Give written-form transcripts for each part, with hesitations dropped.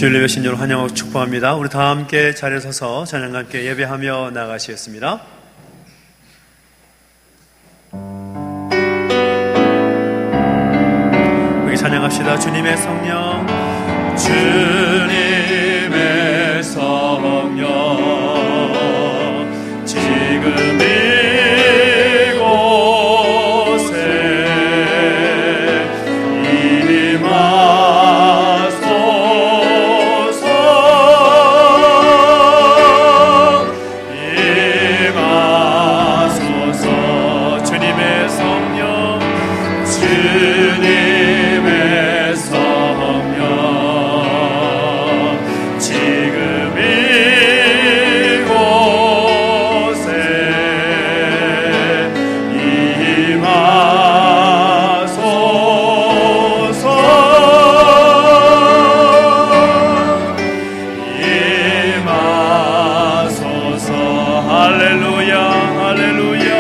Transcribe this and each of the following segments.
주일예배 신년을 환영하고 축복합니다. 우리 다 함께 자리에 서서 찬양과 함께 예배하며 나가시겠습니다. 우리 찬양합시다. 주님의 성령, 주님의 성령, 지금 이곳에 임하소서. 주님의 성령, 주님의 성령, 지금 이곳에 임하소서. 임하소서. 할렐루야, 할렐루야,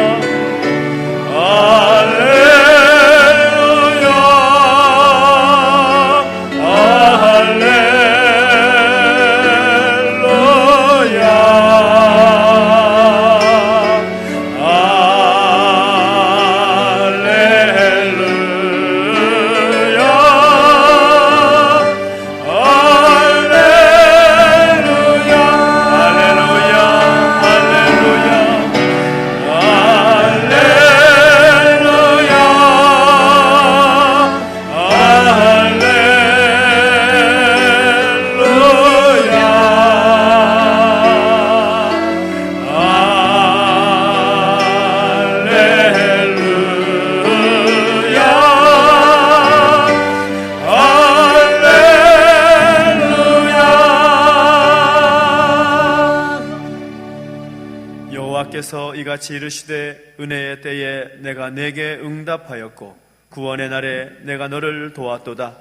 여호와께서 이같이 이르시되 은혜의 때에 내가 내게 응답하였고 구원의 날에 내가 너를 도왔도다.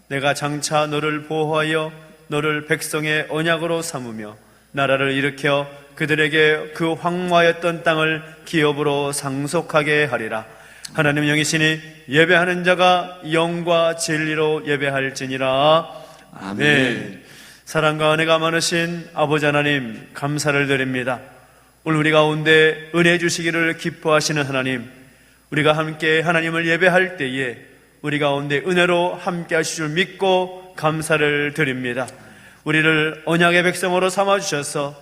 내가 장차 너를 보호하여 너를 백성의 언약으로 삼으며 나라를 일으켜 그들에게 그 황무하였던 땅을 기업으로 상속하게 하리라. 하나님 영이시니 예배하는 자가 영과 진리로 예배할지니라. 아멘. 사랑과 은혜가 많으신 아버지 하나님, 감사를 드립니다. 오늘 우리 가운데 은혜 주시기를 기뻐하시는 하나님, 우리가 함께 하나님을 예배할 때에 우리 가운데 은혜로 함께 하실 줄 믿고 감사를 드립니다. 우리를 언약의 백성으로 삼아주셔서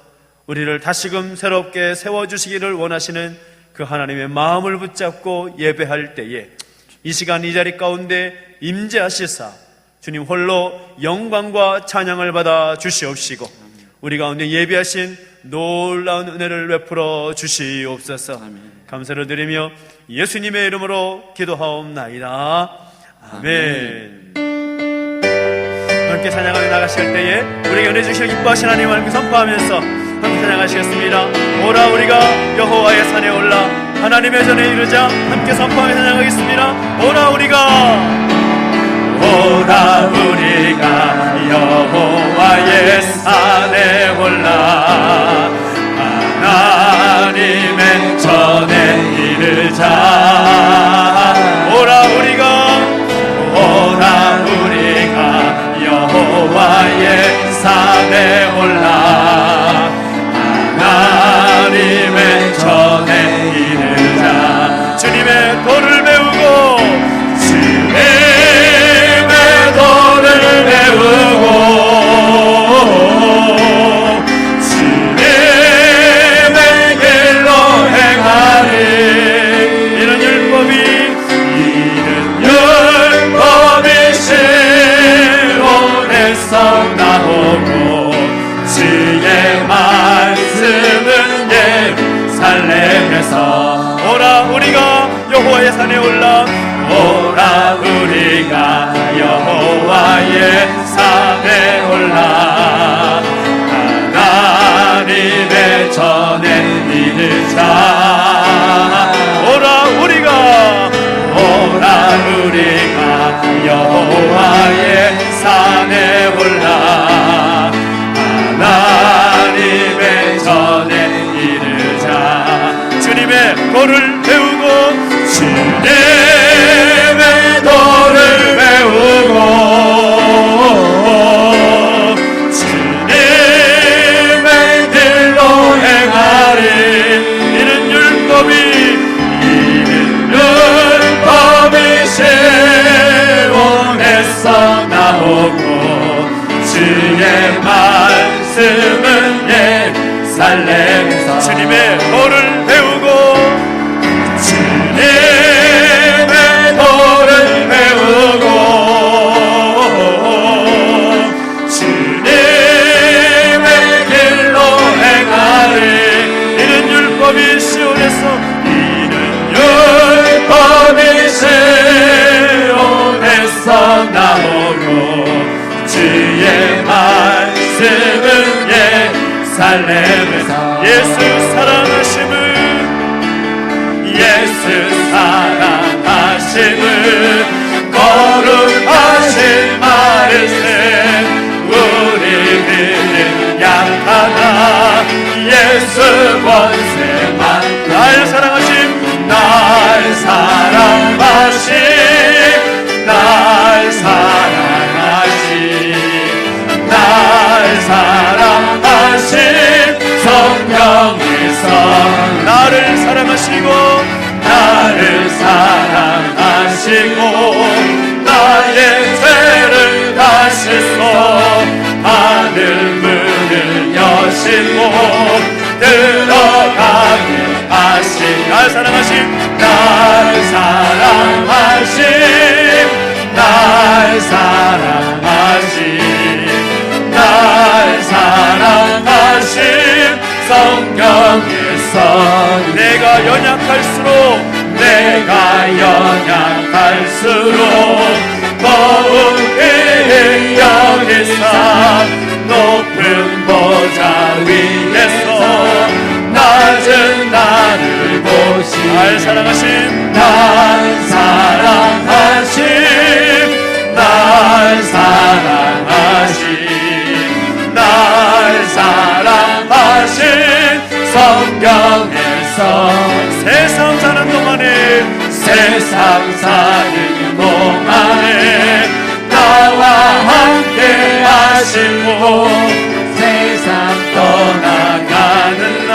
우리를 다시금 새롭게 세워주시기를 원하시는 그 하나님의 마음을 붙잡고 예배할 때에 이 시간 이 자리 가운데 임재하시사 주님 홀로 영광과 찬양을 받아 주시옵시고 우리 가운데 예비하신 놀라운 은혜를 베풀어 주시옵소서. 감사를 드리며 예수님의 이름으로 기도하옵나이다. 아멘. 함께 찬양하며 나가실 때에 우리에게 은혜 주시길 기뻐하신 하나님을 함께 선포하면서 함께 찬양하시겠습니다. 오라 우리가 여호와의 산에 올라 하나님의 전에 이르자. 함께 선포하며 찬양하겠습니다. 오라 우리가 여호와의 산에 올라 하나님의 전에 이르자. 오라 우리가 여호와의 산에 올라 하나님의 전에 이르자. 주님의 도를 배우고 주님의 길로 행하리. 이는 율법이 시온에서 나오고 주의 말씀은 예루살렘에서. 오라 우리가 여호와의 산에 올라. 오라 우리가 여호와의 산에 올라 하나님의 전에 이르자. 오라 우리가 여호와의 산에 올라 하나님의 전에 이르자. 주님의 도를 배우고 주님의 도를 배우고 시온에서 나오고 주의 말씀은 예루살렘에서 주님의 도를 배우고 주님의 도를 배우고 주님의 길로 행하리. 이는 율법이 시온에서 나오고 주의 말씀은 예루살렘에서 예수 사랑하심은 거룩하신 말씀. 우리는 약하다 예수 권세만 날 사랑하심 날 사랑하신 성경에서 나를 사랑하시고 나의 죄를 다시소 하늘 문을 여시고 들어가게 하신 날 사랑하신 성경에서 내가 연약할수록 더욱이 여기서 높은 보좌 위에서 낮은 나를 보시 날 사랑하심 성경에서 세상 사는 동안에 나와 함께 하시고 세상 떠나가는 날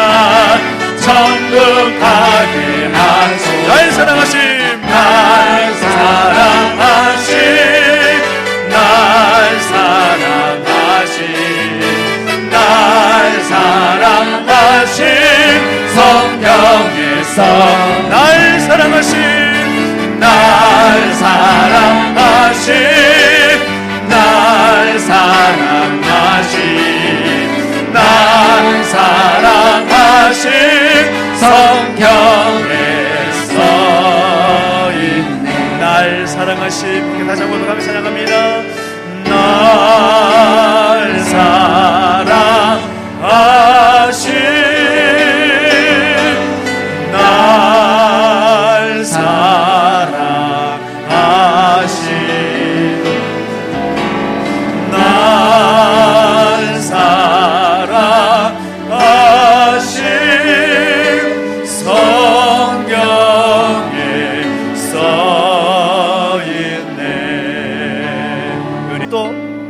천국 가게 하소. 날 사랑하심 성경에서 날 사랑하신 성경에서 있네. 날 사랑하신 다시 한번 더 찬양합니다. 날 사랑하신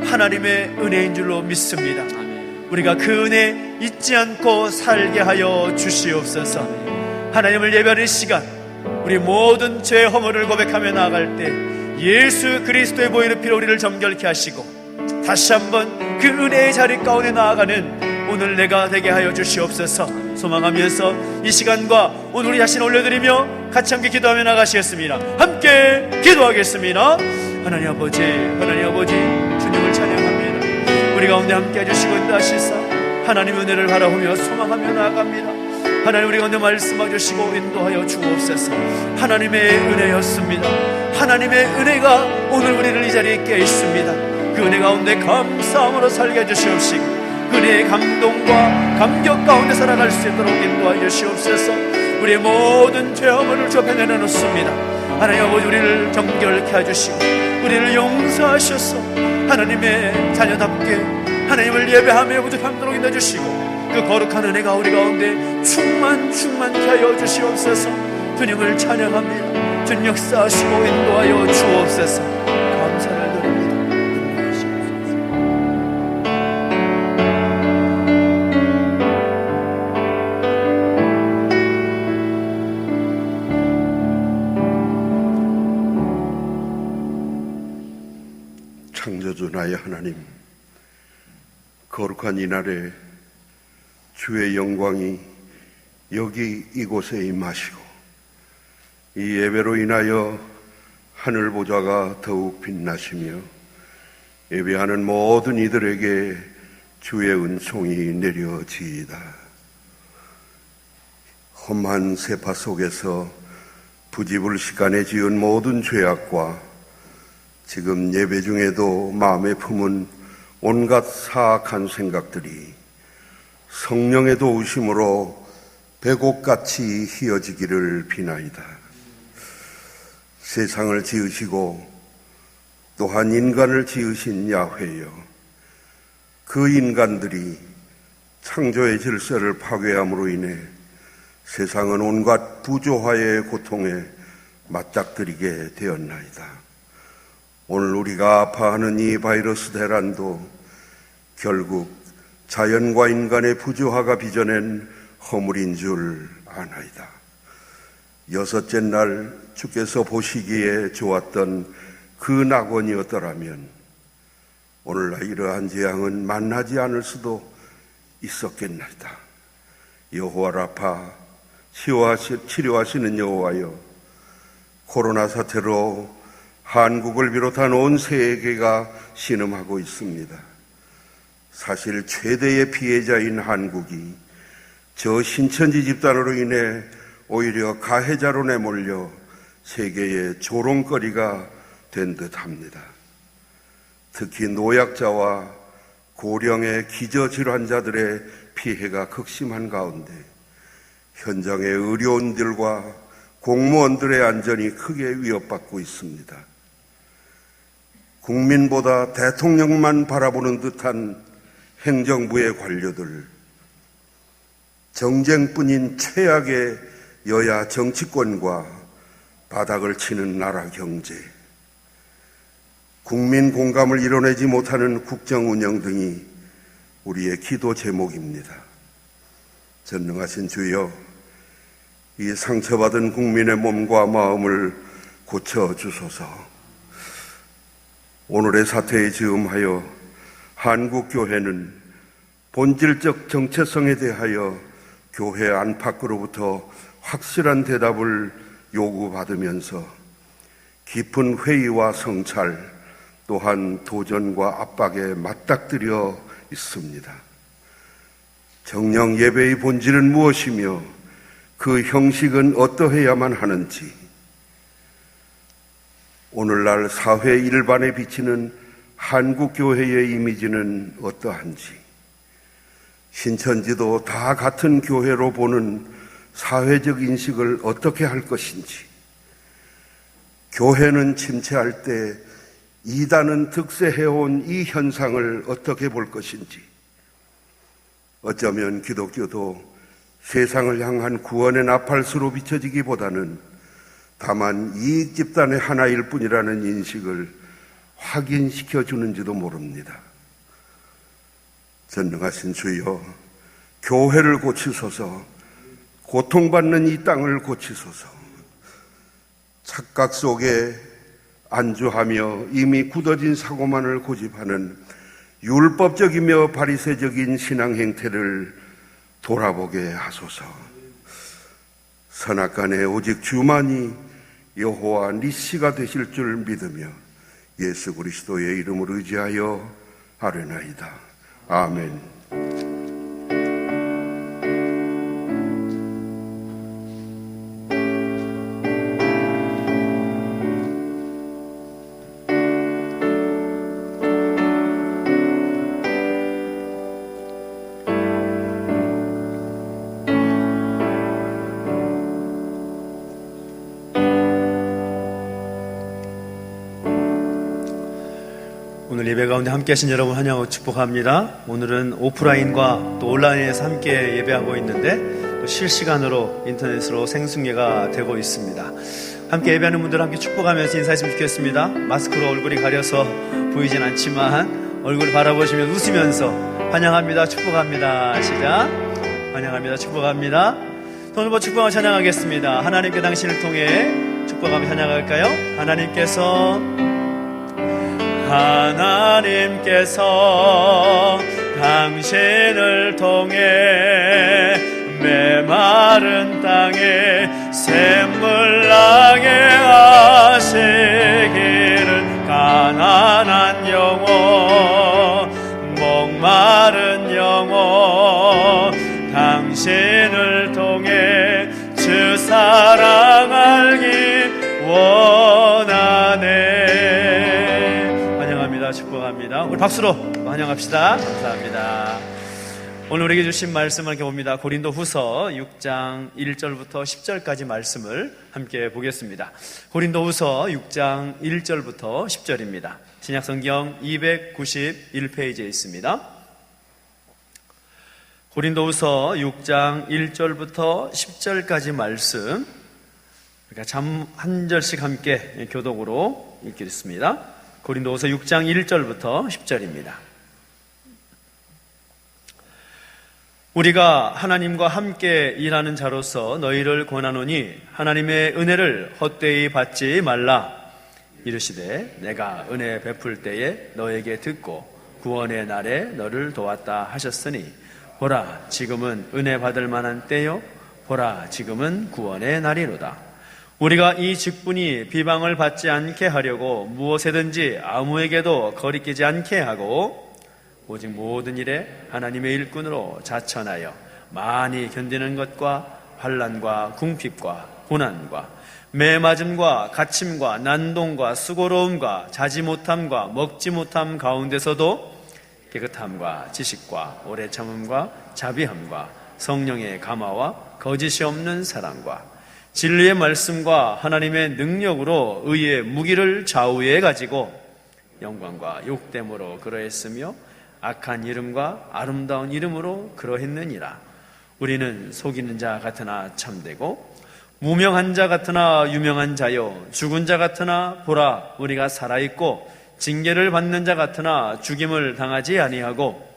하나님의 은혜인 줄로 믿습니다. 우리가 그 은혜 잊지 않고 살게 하여 주시옵소서. 하나님을 예배하는 시간, 우리 모든 죄의 허물을 고백하며 나아갈 때 예수 그리스도의 보혈의 피로 우리를 정결케 하시고 다시 한번 그 은혜의 자리 가운데 나아가는 오늘 내가 되게 하여 주시옵소서 소망하면서 이 시간과 오늘 우리 자신 올려드리며 같이 함께 기도하며 나가시겠습니다. 함께 기도하겠습니다. 하나님 아버지 주님을 찬양합니다. 우리 가운데 함께 해주시고 인도하시사 하나님의 은혜를 바라보며 소망하며 나아갑니다. 하나님 우리 가운데 말씀해 주시고 인도하여 주옵소서. 하나님의 은혜였습니다. 하나님의 은혜가 오늘 우리를 이 자리에 있게 있습니다. 그 은혜 가운데 감사함으로 살게 해주시옵시고 그 은혜의 감동과 감격 가운데 살아갈 수 있도록 인도하여 주시옵소서. 우리의 모든 죄업을 좁혀 내놓습니다. 하나님 아버지 우리를 정결케 해주시고 우리를 용서하셔서 하나님의 자녀답게 하나님을 예배하며 부족함도록 인도해주시고 그 거룩한 은혜가 우리 가운데 충만케 하여 주시옵소서. 주님을 찬양합니다. 주님 역사하시고 인도하여 주옵소서. 감사를 드립니다. 창조주 나의 하나님, 거룩한 이날에 주의 영광이 여기 이곳에 임하시고 이 예배로 인하여 하늘 보좌가 더욱 빛나시며 예배하는 모든 이들에게 주의 은총이 내려지이다. 험한 세파 속에서 부지불식간에 지은 모든 죄악과 지금 예배 중에도 마음에 품은 온갖 사악한 생각들이 성령의 도우심으로 백옥같이 휘어지기를 비나이다. 세상을 지으시고 또한 인간을 지으신 야훼여, 그 인간들이 창조의 질서를 파괴함으로 인해 세상은 온갖 부조화의 고통에 맞닥뜨리게 되었나이다. 오늘 우리가 아파하는 이 바이러스 대란도 결국 자연과 인간의 부조화가 빚어낸 허물인 줄 아나이다. 여섯째 날 주께서 보시기에 좋았던 그 낙원이었더라면 오늘날 이러한 재앙은 만나지 않을 수도 있었겠나이다. 여호와 라파, 치료하시는 여호와여, 코로나 사태로 한국을 비롯한 온 세계가 신음하고 있습니다. 사실 최대의 피해자인 한국이 저 신천지 집단으로 인해 오히려 가해자로 내몰려 세계의 조롱거리가 된 듯합니다. 특히 노약자와 고령의 기저질환자들의 피해가 극심한 가운데 현장의 의료원들과 공무원들의 안전이 크게 위협받고 있습니다. 국민보다 대통령만 바라보는 듯한 행정부의 관료들, 정쟁뿐인 최악의 여야 정치권과 바닥을 치는 나라 경제, 국민 공감을 이뤄내지 못하는 국정 운영 등이 우리의 기도 제목입니다. 전능하신 주여, 이 상처받은 국민의 몸과 마음을 고쳐주소서. 오늘의 사태에 즈음하여 한국교회는 본질적 정체성에 대하여 교회 안팎으로부터 확실한 대답을 요구받으면서 깊은 회의와 성찰 또한 도전과 압박에 맞닥뜨려 있습니다. 정령 예배의 본질은 무엇이며 그 형식은 어떠해야만 하는지, 오늘날 사회 일반에 비치는 한국교회의 이미지는 어떠한지, 신천지도 다 같은 교회로 보는 사회적 인식을 어떻게 할 것인지, 교회는 침체할 때 이단은 득세해온 이 현상을 어떻게 볼 것인지, 어쩌면 기독교도 세상을 향한 구원의 나팔수로 비춰지기보다는 다만 이익 집단의 하나일 뿐이라는 인식을 확인시켜 주는지도 모릅니다. 전능하신 주여, 교회를 고치소서, 고통받는 이 땅을 고치소서. 착각 속에 안주하며 이미 굳어진 사고만을 고집하는 율법적이며 바리새적인 신앙 행태를 돌아보게 하소서. 선악간에 오직 주만이 여호와 니시가 되실 줄 믿으며 예수 그리스도의 이름을 의지하여 아뢰나이다. 아멘. 오늘 예배 가운데 함께 하신 여러분 환영하고 축복합니다. 오늘은 오프라인과 또 온라인에서 함께 예배하고 있는데 또 실시간으로 인터넷으로 생중계가 되고 있습니다. 함께 예배하는 분들 함께 축복하면서 인사했으면 좋겠습니다. 마스크로 얼굴이 가려서 보이진 않지만 얼굴을 바라보시면 웃으면서 환영합니다, 축복합니다. 시작. 환영합니다, 축복합니다. 오늘 뭐 축복하고 찬양하겠습니다. 하나님께 당신을 통해 축복하며 찬양할까요? 하나님께서 하나 하나님께서 당신을 통해 메마른 땅에 샘물 나게 하시기를 가난한 영혼 목마른 영혼 당신을 통해 주 사랑 알기 원하네. 환영합니다. 축복합니다. 우리 박수로 환영합시다. 감사합니다. 오늘 우리에게 주신 말씀을 이렇게 봅니다. 고린도 후서 6장 1절부터 10절까지 말씀을 함께 보겠습니다. 고린도 후서 6장 1절부터 10절입니다. 신약성경 291페이지에 있습니다. 고린도 후서 6장 1절부터 10절까지 말씀, 그러니까 한 절씩 함께 교독으로 읽겠습니다. 고린도 후서 6장 1절부터 10절입니다. 우리가 하나님과 함께 일하는 자로서 너희를 권하노니 하나님의 은혜를 헛되이 받지 말라. 이르시되 내가 은혜 베풀 때에 너에게 듣고 구원의 날에 너를 도왔다 하셨으니 보라 지금은 은혜 받을 만한 때요 보라 지금은 구원의 날이로다. 우리가 이 직분이 비방을 받지 않게 하려고 무엇에든지 아무에게도 거리끼지 않게 하고 오직 모든 일에 하나님의 일꾼으로 자천하여 많이 견디는 것과 환난과 궁핍과 고난과 매맞음과 갇힘과 난동과 수고로움과 자지 못함과 먹지 못함 가운데서도 깨끗함과 지식과 오래 참음과 자비함과 성령의 감화와 거짓이 없는 사랑과 진리의 말씀과 하나님의 능력으로 의의 무기를 좌우에 가지고 영광과 욕됨으로 그러했으며 악한 이름과 아름다운 이름으로 그러했느니라. 우리는 속이는 자 같으나 참되고 무명한 자 같으나 유명한 자요 죽은 자 같으나 보라 우리가 살아있고 징계를 받는 자 같으나 죽임을 당하지 아니하고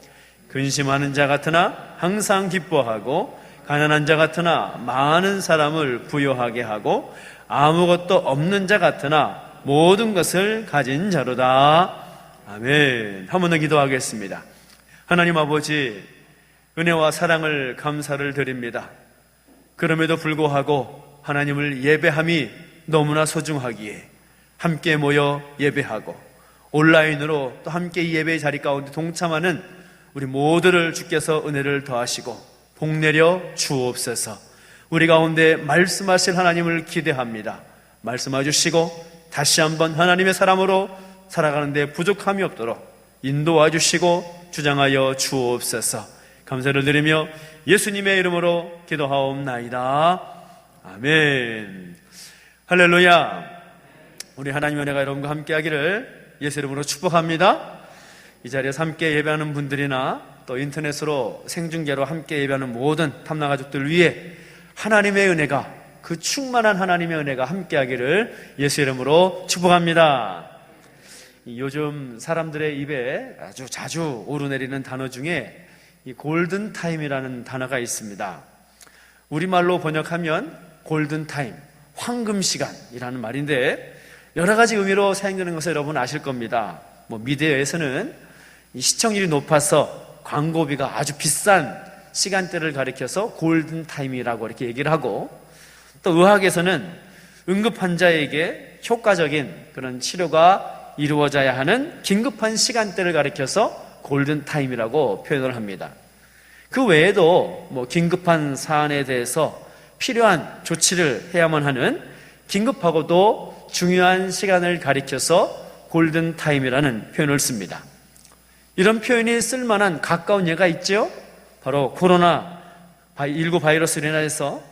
근심하는 자 같으나 항상 기뻐하고 가난한 자 같으나 많은 사람을 부요하게 하고 아무것도 없는 자 같으나 모든 것을 가진 자로다. 아멘. 한 번 더 기도하겠습니다. 하나님 아버지, 은혜와 사랑을 감사를 드립니다. 그럼에도 불구하고 하나님을 예배함이 너무나 소중하기에 함께 모여 예배하고 온라인으로 또 함께 이 예배의 자리 가운데 동참하는 우리 모두를 주께서 은혜를 더하시고 복내려 주옵소서. 우리 가운데 말씀하실 하나님을 기대합니다. 말씀해 주시고 다시 한번 하나님의 사람으로 살아가는 데 부족함이 없도록 인도해 주시고 주장하여 주옵소서. 감사를 드리며 예수님의 이름으로 기도하옵나이다. 아멘. 할렐루야. 우리 하나님의 은혜가 여러분과 함께 하기를 예수 이름으로 축복합니다. 이 자리에서 함께 예배하는 분들이나 또 인터넷으로 생중계로 함께 예배하는 모든 탐나가족들 위해 하나님의 은혜가, 그 충만한 하나님의 은혜가 함께 하기를 예수 이름으로 축복합니다. 요즘 사람들의 입에 아주 자주 오르내리는 단어 중에 이 골든타임이라는 단어가 있습니다. 우리말로 번역하면 골든타임, 황금시간이라는 말인데 여러 가지 의미로 사용되는 것을 여러분 아실 겁니다. 미디어에서는 이 시청률이 높아서 광고비가 아주 비싼 시간대를 가리켜서 골든타임이라고 이렇게 얘기를 하고, 또 의학에서는 응급 환자에게 효과적인 그런 치료가 이루어져야 하는 긴급한 시간대를 가리켜서 골든타임이라고 표현을 합니다. 그 외에도 긴급한 사안에 대해서 필요한 조치를 해야만 하는 긴급하고도 중요한 시간을 가리켜서 골든타임이라는 표현을 씁니다. 이런 표현이 쓸만한 가까운 예가 있죠? 바로 코로나19 바이러스로 인해서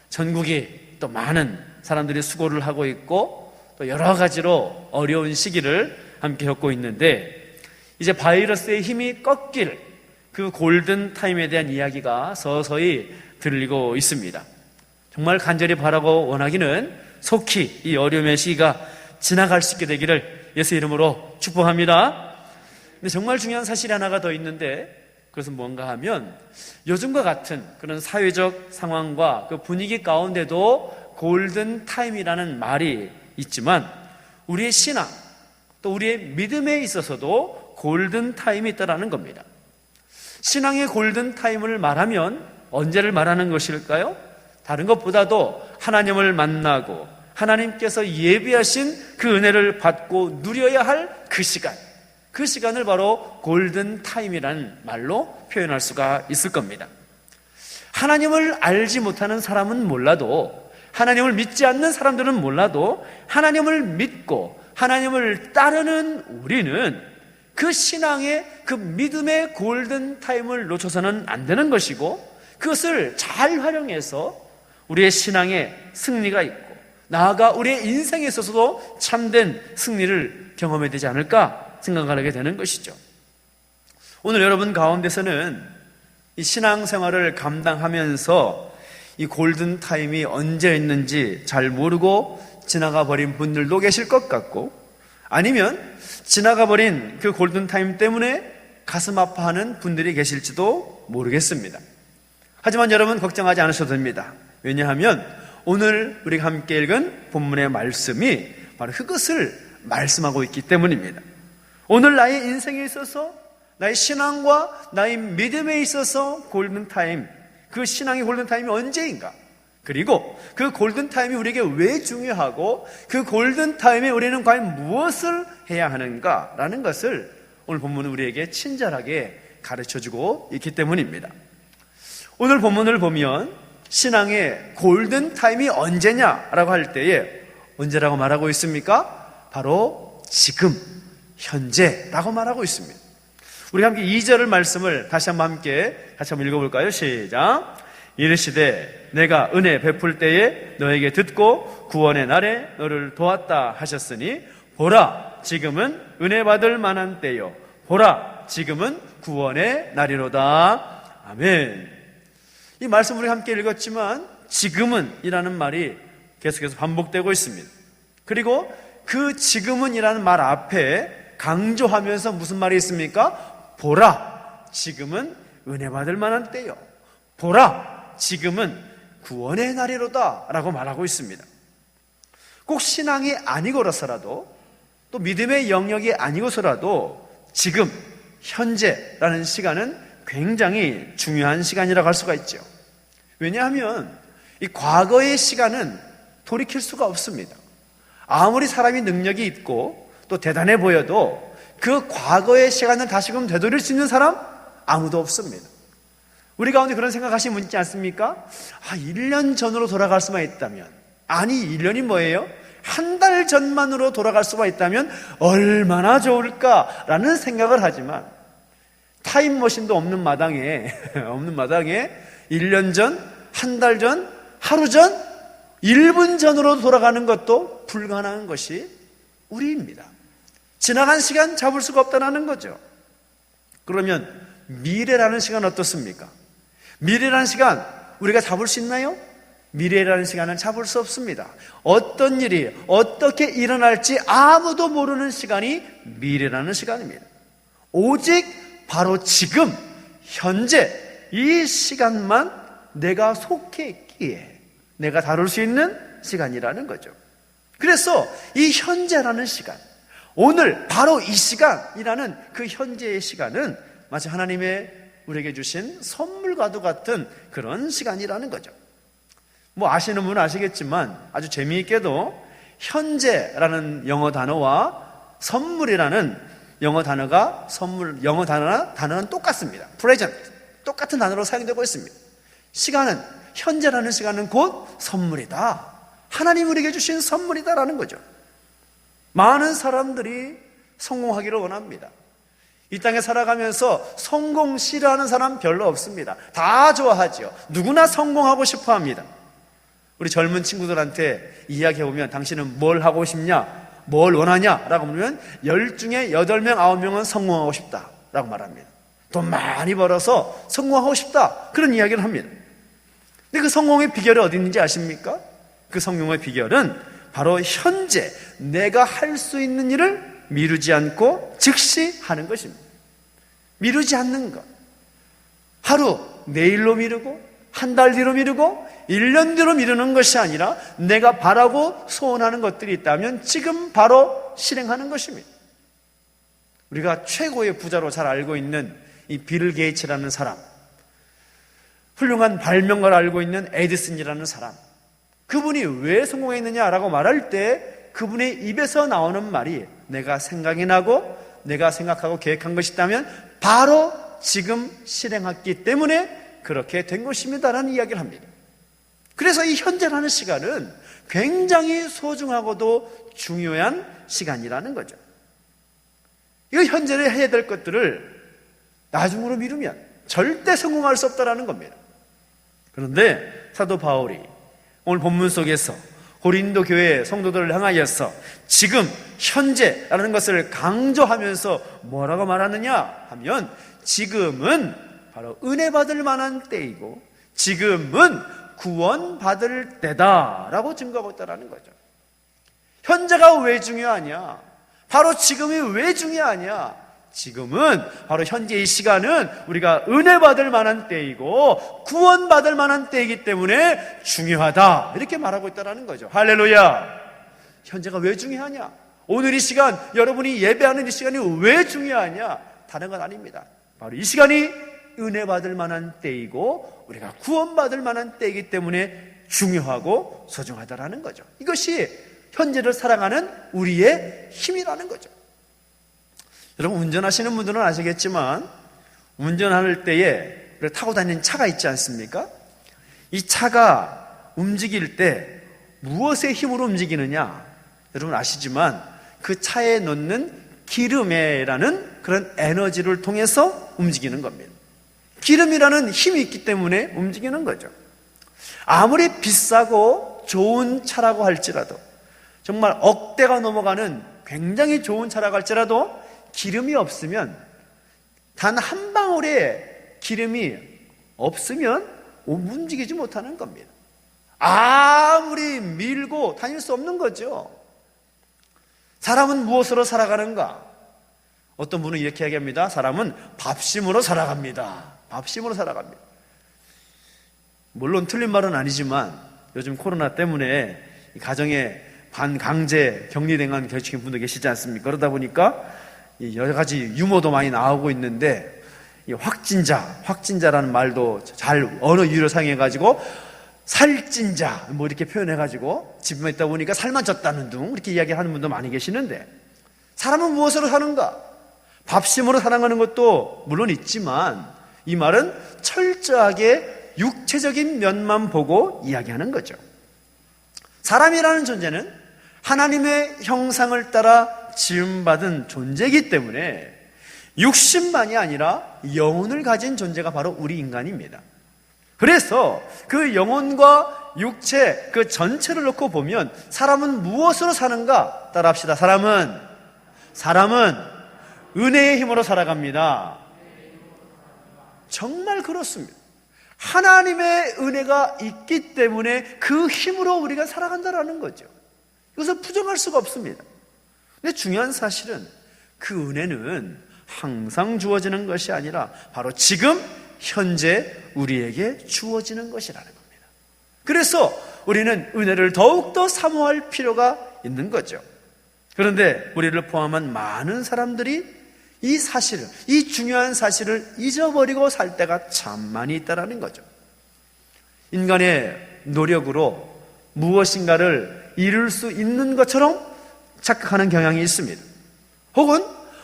전국이 또 많은 사람들이 수고를 하고 있고 또 여러 가지로 어려운 시기를 함께 겪고 있는데, 이제 바이러스의 힘이 꺾일 그 골든타임에 대한 이야기가 서서히 들리고 있습니다. 정말 간절히 바라고 원하기는 속히 이 어려움의 시기가 지나갈 수 있게 되기를 예수 이름으로 축복합니다. 근데 정말 중요한 사실이 하나가 더 있는데, 그것은 뭔가 하면 요즘과 같은 그런 사회적 상황과 그 분위기 가운데도 골든타임이라는 말이 있지만 우리의 신앙, 또 우리의 믿음에 있어서도 골든타임이 있다는 겁니다. 신앙의 골든타임을 말하면 언제를 말하는 것일까요? 다른 것보다도 하나님을 만나고 하나님께서 예비하신 그 은혜를 받고 누려야 할 그 시간, 그 시간을 바로 골든타임이라는 말로 표현할 수가 있을 겁니다. 하나님을 알지 못하는 사람은 몰라도, 하나님을 믿지 않는 사람들은 몰라도 하나님을 믿고 하나님을 따르는 우리는 그 신앙의 그 믿음의 골든타임을 놓쳐서는 안 되는 것이고, 그것을 잘 활용해서 우리의 신앙에 승리가 있고 나아가 우리의 인생에 있어서도 참된 승리를 경험해야 되지 않을까 생각하게 되는 것이죠. 오늘 여러분 가운데서는 이 신앙생활을 감당하면서 이 골든타임이 언제 있는지 잘 모르고 지나가 버린 분들도 계실 것 같고, 아니면 지나가 버린 그 골든타임 때문에 가슴 아파하는 분들이 계실지도 모르겠습니다. 하지만 여러분 걱정하지 않으셔도 됩니다. 왜냐하면 오늘 우리가 함께 읽은 본문의 말씀이 바로 그것을 말씀하고 있기 때문입니다. 오늘 나의 인생에 있어서, 나의 신앙과 나의 믿음에 있어서 골든타임, 그 신앙의 골든타임이 언제인가, 그리고 그 골든타임이 우리에게 왜 중요하고 그 골든타임에 우리는 과연 무엇을 해야 하는가라는 것을 오늘 본문은 우리에게 친절하게 가르쳐주고 있기 때문입니다. 오늘 본문을 보면 신앙의 골든타임이 언제냐라고 할 때에 언제라고 말하고 있습니까? 바로 지금, 현재라고 말하고 있습니다. 우리가 함께 2절 말씀을 다시 한번 읽어볼까요? 시작. 이르시되 내가 은혜 베풀 때에 너에게 듣고 구원의 날에 너를 도왔다 하셨으니 보라 지금은 은혜 받을 만한 때요, 보라 지금은 구원의 날이로다. 아멘. 이 말씀 우리 함께 읽었지만 지금은 이라는 말이 계속해서 반복되고 있습니다. 그리고 그 지금은 이라는 말 앞에 강조하면서 무슨 말이 있습니까? 보라 지금은 은혜 받을 만한 때요, 보라 지금은 구원의 날이로다 라고 말하고 있습니다. 꼭 신앙이 아니고서라도, 또 믿음의 영역이 아니고서라도 지금, 현재라는 시간은 굉장히 중요한 시간이라고 할 수가 있죠. 왜냐하면 이 과거의 시간은 돌이킬 수가 없습니다. 아무리 사람이 능력이 있고 또 대단해 보여도 그 과거의 시간을 다시금 되돌릴 수 있는 사람 아무도 없습니다. 우리 가운데 그런 생각하시는 분 있지 않습니까? 1년 전으로 돌아갈 수만 있다면, 아니 1년이 뭐예요? 한 달 전만으로 돌아갈 수만 있다면 얼마나 좋을까라는 생각을 하지만 타임머신도 없는 마당에 1년 전, 한 달 전, 하루 전, 1분 전으로 돌아가는 것도 불가능한 것이 우리입니다. 지나간 시간 잡을 수가 없다는 거죠. 그러면 미래라는 시간 어떻습니까? 미래라는 시간 우리가 잡을 수 있나요? 미래라는 시간은 잡을 수 없습니다. 어떤 일이 어떻게 일어날지 아무도 모르는 시간이 미래라는 시간입니다. 오직 바로 지금, 현재 이 시간만 내가 속해 있기에 내가 다룰 수 있는 시간이라는 거죠. 그래서 이 현재라는 시간, 오늘 바로 이 시간이라는 그 현재의 시간은 마치 하나님의 우리에게 주신 선물과도 같은 그런 시간이라는 거죠. 뭐 아시는 분은 아시겠지만 아주 재미있게도 현재라는 영어 단어와 선물이라는 영어 단어는 똑같습니다. present, 똑같은 단어로 사용되고 있습니다. 시간은, 현재라는 시간은 곧 선물이다, 하나님 우리에게 주신 선물이다라는 거죠. 많은 사람들이 성공하기를 원합니다. 이 땅에 살아가면서 성공 싫어하는 사람 별로 없습니다. 다 좋아하죠. 누구나 성공하고 싶어 합니다. 우리 젊은 친구들한테 이야기해보면 당신은 뭘 하고 싶냐? 뭘 원하냐? 라고 물으면 10 중에 8명, 9명은 성공하고 싶다 라고 말합니다. 돈 많이 벌어서 성공하고 싶다, 그런 이야기를 합니다. 근데 그 성공의 비결이 어디 있는지 아십니까? 그 성공의 비결은 바로 현재 내가 할 수 있는 일을 미루지 않고 즉시 하는 것입니다. 미루지 않는 것. 하루 내일로 미루고 한 달 뒤로 미루고 1년 뒤로 미루는 것이 아니라 내가 바라고 소원하는 것들이 있다면 지금 바로 실행하는 것입니다. 우리가 최고의 부자로 잘 알고 있는 이 빌 게이츠라는 사람, 훌륭한 발명가를 알고 있는 에디슨이라는 사람, 그분이 왜 성공했느냐라고 말할 때 그분의 입에서 나오는 말이 내가 생각이 나고 내가 생각하고 계획한 것이 있다면 바로 지금 실행했기 때문에 그렇게 된 것입니다라는 이야기를 합니다. 그래서 이 현재라는 시간은 굉장히 소중하고도 중요한 시간이라는 거죠. 이 현재를 해야 될 것들을 나중으로 미루면 절대 성공할 수 없다는 겁니다. 그런데 사도 바울이 오늘 본문 속에서 고린도 교회 성도들을 향하여서 지금 현재라는 것을 강조하면서 뭐라고 말하느냐 하면 지금은 바로 은혜 받을 만한 때이고 지금은 구원받을 때다라고 증거하고 있다는 거죠. 현재가 왜 중요하냐? 바로 지금이 왜 중요하냐? 지금은 바로 현재 이 시간은 우리가 은혜 받을 만한 때이고 구원받을 만한 때이기 때문에 중요하다 이렇게 말하고 있다는 거죠. 할렐루야. 현재가 왜 중요하냐? 오늘 이 시간, 여러분이 예배하는 이 시간이 왜 중요하냐? 다른 건 아닙니다. 바로 이 시간이 은혜 받을 만한 때이고 우리가 구원받을 만한 때이기 때문에 중요하고 소중하다라는 거죠. 이것이 현재를 살아가는 우리의 힘이라는 거죠. 여러분, 운전하시는 분들은 아시겠지만 운전할 때에 타고 다니는 차가 있지 않습니까? 이 차가 움직일 때 무엇의 힘으로 움직이느냐? 여러분 아시지만 그 차에 넣는 기름이라는 그런 에너지를 통해서 움직이는 겁니다. 기름이라는 힘이 있기 때문에 움직이는 거죠. 아무리 비싸고 좋은 차라고 할지라도, 정말 억대가 넘어가는 굉장히 좋은 차라고 할지라도 기름이 없으면, 단 한 방울의 기름이 없으면 움직이지 못하는 겁니다. 아무리 밀고 다닐 수 없는 거죠. 사람은 무엇으로 살아가는가? 어떤 분은 이렇게 얘기합니다. 사람은 밥심으로 살아갑니다. 밥심으로 살아갑니다. 물론 틀린 말은 아니지만 요즘 코로나 때문에 가정에 반강제 격리된 계신 분도 계시지 않습니까? 그러다 보니까 여러 가지 유머도 많이 나오고 있는데, 확진자라는 말도 잘 언어 유희를 사용해가지고 살찐자 뭐 이렇게 표현해가지고 집에 있다 보니까 살만 쪘다는 둥 이렇게 이야기하는 분도 많이 계시는데, 사람은 무엇으로 사는가? 밥심으로 살아가는 것도 물론 있지만 이 말은 철저하게 육체적인 면만 보고 이야기하는 거죠. 사람이라는 존재는 하나님의 형상을 따라 지음받은 존재이기 때문에 육신만이 아니라 영혼을 가진 존재가 바로 우리 인간입니다. 그래서 그 영혼과 육체 그 전체를 놓고 보면 사람은 무엇으로 사는가? 따라합시다. 사람은 은혜의 힘으로 살아갑니다. 정말 그렇습니다. 하나님의 은혜가 있기 때문에 그 힘으로 우리가 살아간다는 거죠. 이것을 부정할 수가 없습니다. 근데 중요한 사실은 그 은혜는 항상 주어지는 것이 아니라 바로 지금 현재 우리에게 주어지는 것이라는 겁니다. 그래서 우리는 은혜를 더욱더 사모할 필요가 있는 거죠. 그런데 우리를 포함한 많은 사람들이 이 사실을, 이 중요한 사실을 잊어버리고 살 때가 참 많이 있다는 거죠. 인간의 노력으로 무엇인가를 이룰 수 있는 것처럼 착각하는 경향이 있습니다. 혹은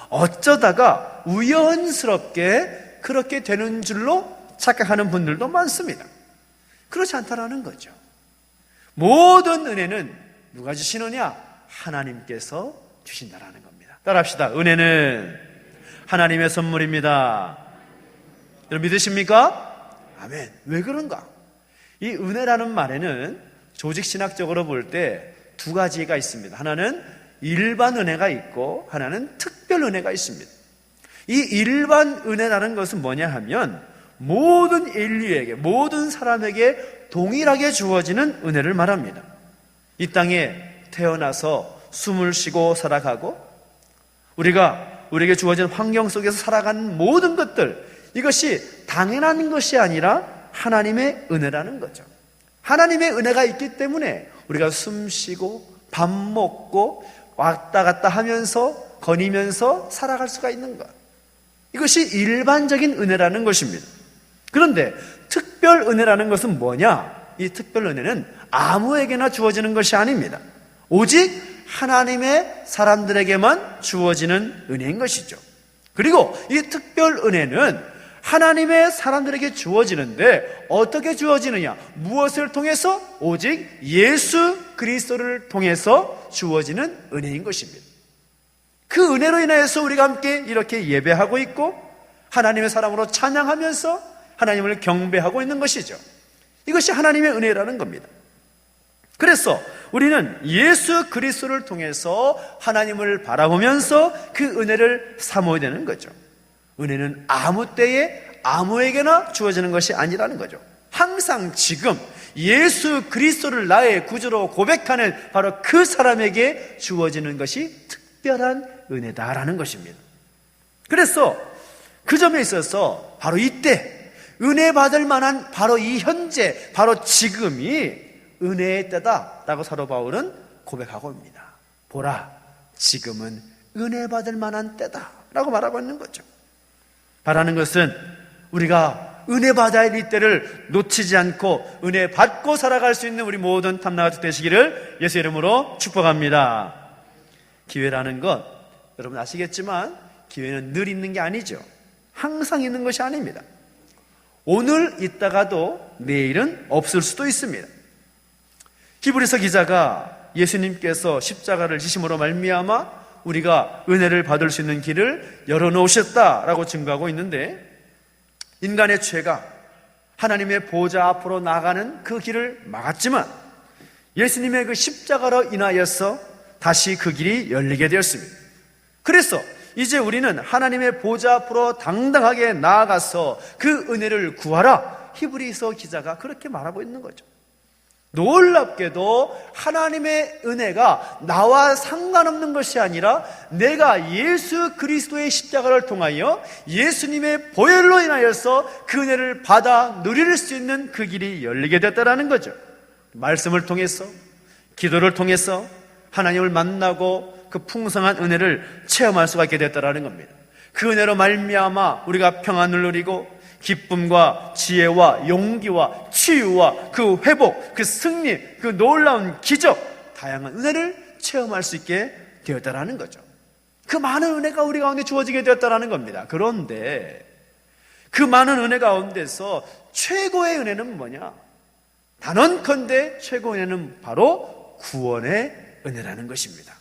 어쩌다가 우연스럽게 그렇게 되는 줄로 착각하는 분들도 많습니다. 그렇지 않다라는 거죠. 모든 은혜는 누가 주시느냐? 하나님께서 주신다라는 겁니다. 따라합시다. 은혜는 하나님의 선물입니다. 여러분 믿으십니까? 아멘. 왜 그런가? 이 은혜라는 말에는 조직신학적으로 볼 때 두 가지가 있습니다. 하나는 일반 은혜가 있고 하나는 특별 은혜가 있습니다. 이 일반 은혜라는 것은 뭐냐 하면 모든 인류에게, 모든 사람에게 동일하게 주어지는 은혜를 말합니다. 이 땅에 태어나서 숨을 쉬고 살아가고 우리에게 주어진 환경 속에서 살아가는 모든 것들, 이것이 당연한 것이 아니라 하나님의 은혜라는 거죠. 하나님의 은혜가 있기 때문에 우리가 숨 쉬고 밥 먹고 왔다 갔다 하면서 거니면서 살아갈 수가 있는 것. 이것이 일반적인 은혜라는 것입니다. 그런데 특별 은혜라는 것은 뭐냐? 이 특별 은혜는 아무에게나 주어지는 것이 아닙니다. 오직 하나님의 사람들에게만 주어지는 은혜인 것이죠. 그리고 이 특별 은혜는 하나님의 사람들에게 주어지는데 어떻게 주어지느냐? 무엇을 통해서? 오직 예수 그리스도를 통해서 주어지는 은혜인 것입니다. 그 은혜로 인하여서 우리가 함께 이렇게 예배하고 있고 하나님의 사람으로 찬양하면서 하나님을 경배하고 있는 것이죠. 이것이 하나님의 은혜라는 겁니다. 그래서 우리는 예수 그리스도를 통해서 하나님을 바라보면서 그 은혜를 사모해야 되는 거죠. 은혜는 아무 때에 아무에게나 주어지는 것이 아니라는 거죠. 항상 지금 예수 그리스도를 나의 구주로 고백하는 바로 그 사람에게 주어지는 것이 특별한 은혜다라는 것입니다. 그래서 그 점에 있어서 바로 이때 은혜 받을 만한 바로 이 현재, 바로 지금이 은혜의 때다라고 사도 바울은 고백하고 있습니다. 보라, 지금은 은혜 받을 만한 때다라고 말하고 있는 거죠. 바라는 것은 우리가 은혜 받아야 할 이때를 놓치지 않고 은혜 받고 살아갈 수 있는 우리 모든 탐나가 되시기를 예수 이름으로 축복합니다. 기회라는 것 여러분 아시겠지만 기회는 늘 있는 게 아니죠. 항상 있는 것이 아닙니다. 오늘 있다가도 내일은 없을 수도 있습니다. 히브리서 기자가 예수님께서 십자가를 지심으로 말미암아 우리가 은혜를 받을 수 있는 길을 열어놓으셨다라고 증거하고 있는데, 인간의 죄가 하나님의 보좌 앞으로 나가는 그 길을 막았지만 예수님의 그 십자가로 인하여서 다시 그 길이 열리게 되었습니다. 그래서 이제 우리는 하나님의 보좌 앞으로 당당하게 나아가서 그 은혜를 구하라. 히브리서 기자가 그렇게 말하고 있는 거죠. 놀랍게도 하나님의 은혜가 나와 상관없는 것이 아니라 내가 예수 그리스도의 십자가를 통하여 예수님의 보혈로 인하여서 그 은혜를 받아 누릴 수 있는 그 길이 열리게 됐다는 거죠. 말씀을 통해서, 기도를 통해서 하나님을 만나고 그 풍성한 은혜를 체험할 수가 있게 됐다는 겁니다. 그 은혜로 말미암아 우리가 평안을 누리고 기쁨과 지혜와 용기와 치유와 그 회복, 그 승리, 그 놀라운 기적, 다양한 은혜를 체험할 수 있게 되었다는 거죠. 그 많은 은혜가 우리 가운데 주어지게 되었다는 겁니다. 그런데 그 많은 은혜 가운데서 최고의 은혜는 뭐냐? 단언컨대 최고의 은혜는 바로 구원의 은혜라는 것입니다.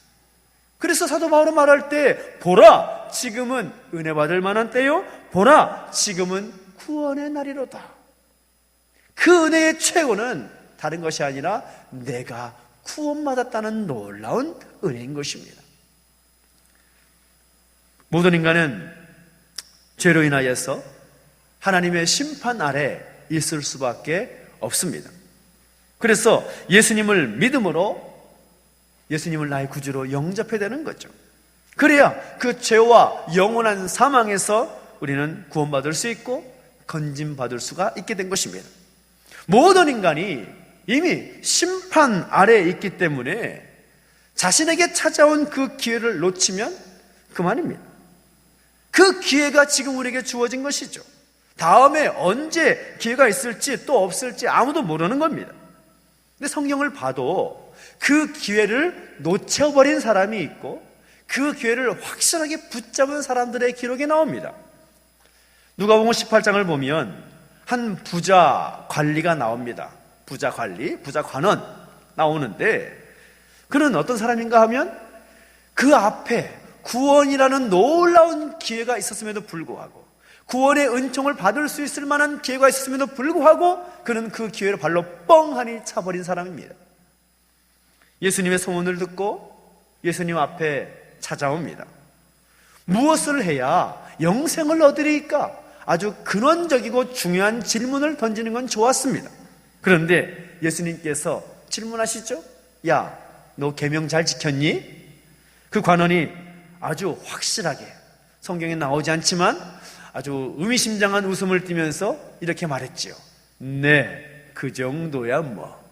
그래서 사도 바울은 말할 때 보라, 지금은 은혜 받을 만한 때요, 보라, 지금은 구원의 날이로다. 그 은혜의 최고는 다른 것이 아니라 내가 구원받았다는 놀라운 은혜인 것입니다. 모든 인간은 죄로 인하여서 하나님의 심판 아래 있을 수밖에 없습니다. 그래서 예수님을 믿음으로 예수님을 나의 구주로 영접해야 되는 거죠. 그래야 그 죄와 영원한 사망에서 우리는 구원받을 수 있고 건짐받을 수가 있게 된 것입니다. 모든 인간이 이미 심판 아래에 있기 때문에 자신에게 찾아온 그 기회를 놓치면 그만입니다. 그 기회가 지금 우리에게 주어진 것이죠. 다음에 언제 기회가 있을지 또 없을지 아무도 모르는 겁니다. 근데 성경을 봐도 그 기회를 놓쳐버린 사람이 있고 그 기회를 확실하게 붙잡은 사람들의 기록이 나옵니다. 누가복음 18장을 보면 한 부자 관리가 나옵니다. 부자 관리, 부자 관원 나오는데 그는 어떤 사람인가 하면 그 앞에 구원이라는 놀라운 기회가 있었음에도 불구하고 구원의 은총을 받을 수 있을 만한 기회가 있었음에도 불구하고 그는 그 기회를 발로 뻥하니 차버린 사람입니다. 예수님의 소문을 듣고 예수님 앞에 찾아옵니다. 무엇을 해야 영생을 얻으리까? 아주 근원적이고 중요한 질문을 던지는 건 좋았습니다. 그런데 예수님께서 질문하시죠? 야, 너 계명 잘 지켰니? 그 관원이 아주 확실하게, 성경에 나오지 않지만 아주 의미심장한 웃음을 띠면서 이렇게 말했지요. 네, 그 정도야 뭐.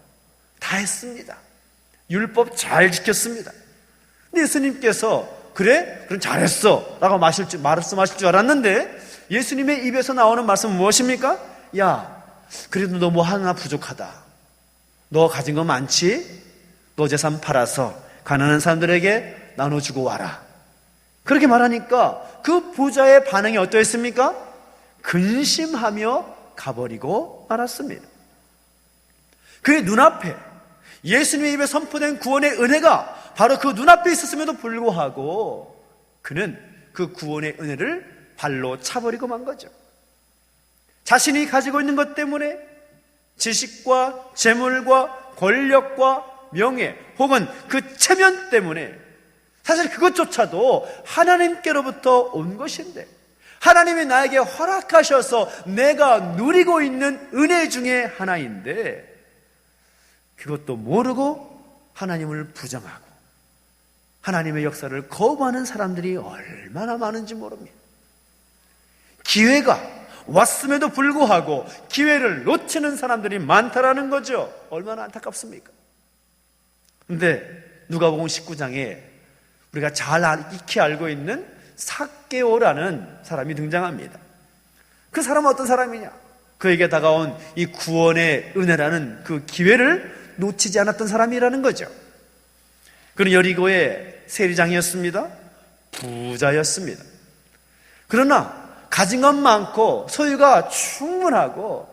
다 했습니다. 율법 잘 지켰습니다. 근데 예수님께서 그래? 그럼 잘했어 라고 말씀하실 줄 알았는데 예수님의 입에서 나오는 말씀은 무엇입니까? 야, 그래도 너 뭐 하나 부족하다. 너 가진 거 많지? 너 재산 팔아서 가난한 사람들에게 나눠주고 와라. 그렇게 말하니까 그 부자의 반응이 어떠했습니까? 근심하며 가버리고 말았습니다. 그의 눈앞에 예수님의 입에 선포된 구원의 은혜가 바로 그 눈앞에 있었음에도 불구하고 그는 그 구원의 은혜를 발로 차버리고 만 거죠. 자신이 가지고 있는 것 때문에 지식과 재물과 권력과 명예 혹은 그 체면 때문에 사실 그것조차도 하나님께로부터 온 것인데 하나님이 나에게 허락하셔서 내가 누리고 있는 은혜 중에 하나인데 그것도 모르고 하나님을 부정하고 하나님의 역사를 거부하는 사람들이 얼마나 많은지 모릅니다. 기회가 왔음에도 불구하고 기회를 놓치는 사람들이 많다라는 거죠. 얼마나 안타깝습니까? 근데 누가복음 19장에 우리가 잘 익히 알고 있는 삭개오라는 사람이 등장합니다. 그 사람은 어떤 사람이냐? 그에게 다가온 이 구원의 은혜라는 그 기회를 놓치지 않았던 사람이라는 거죠. 그는 여리고의 세리장이었습니다. 부자였습니다. 그러나 가진 것 많고 소유가 충분하고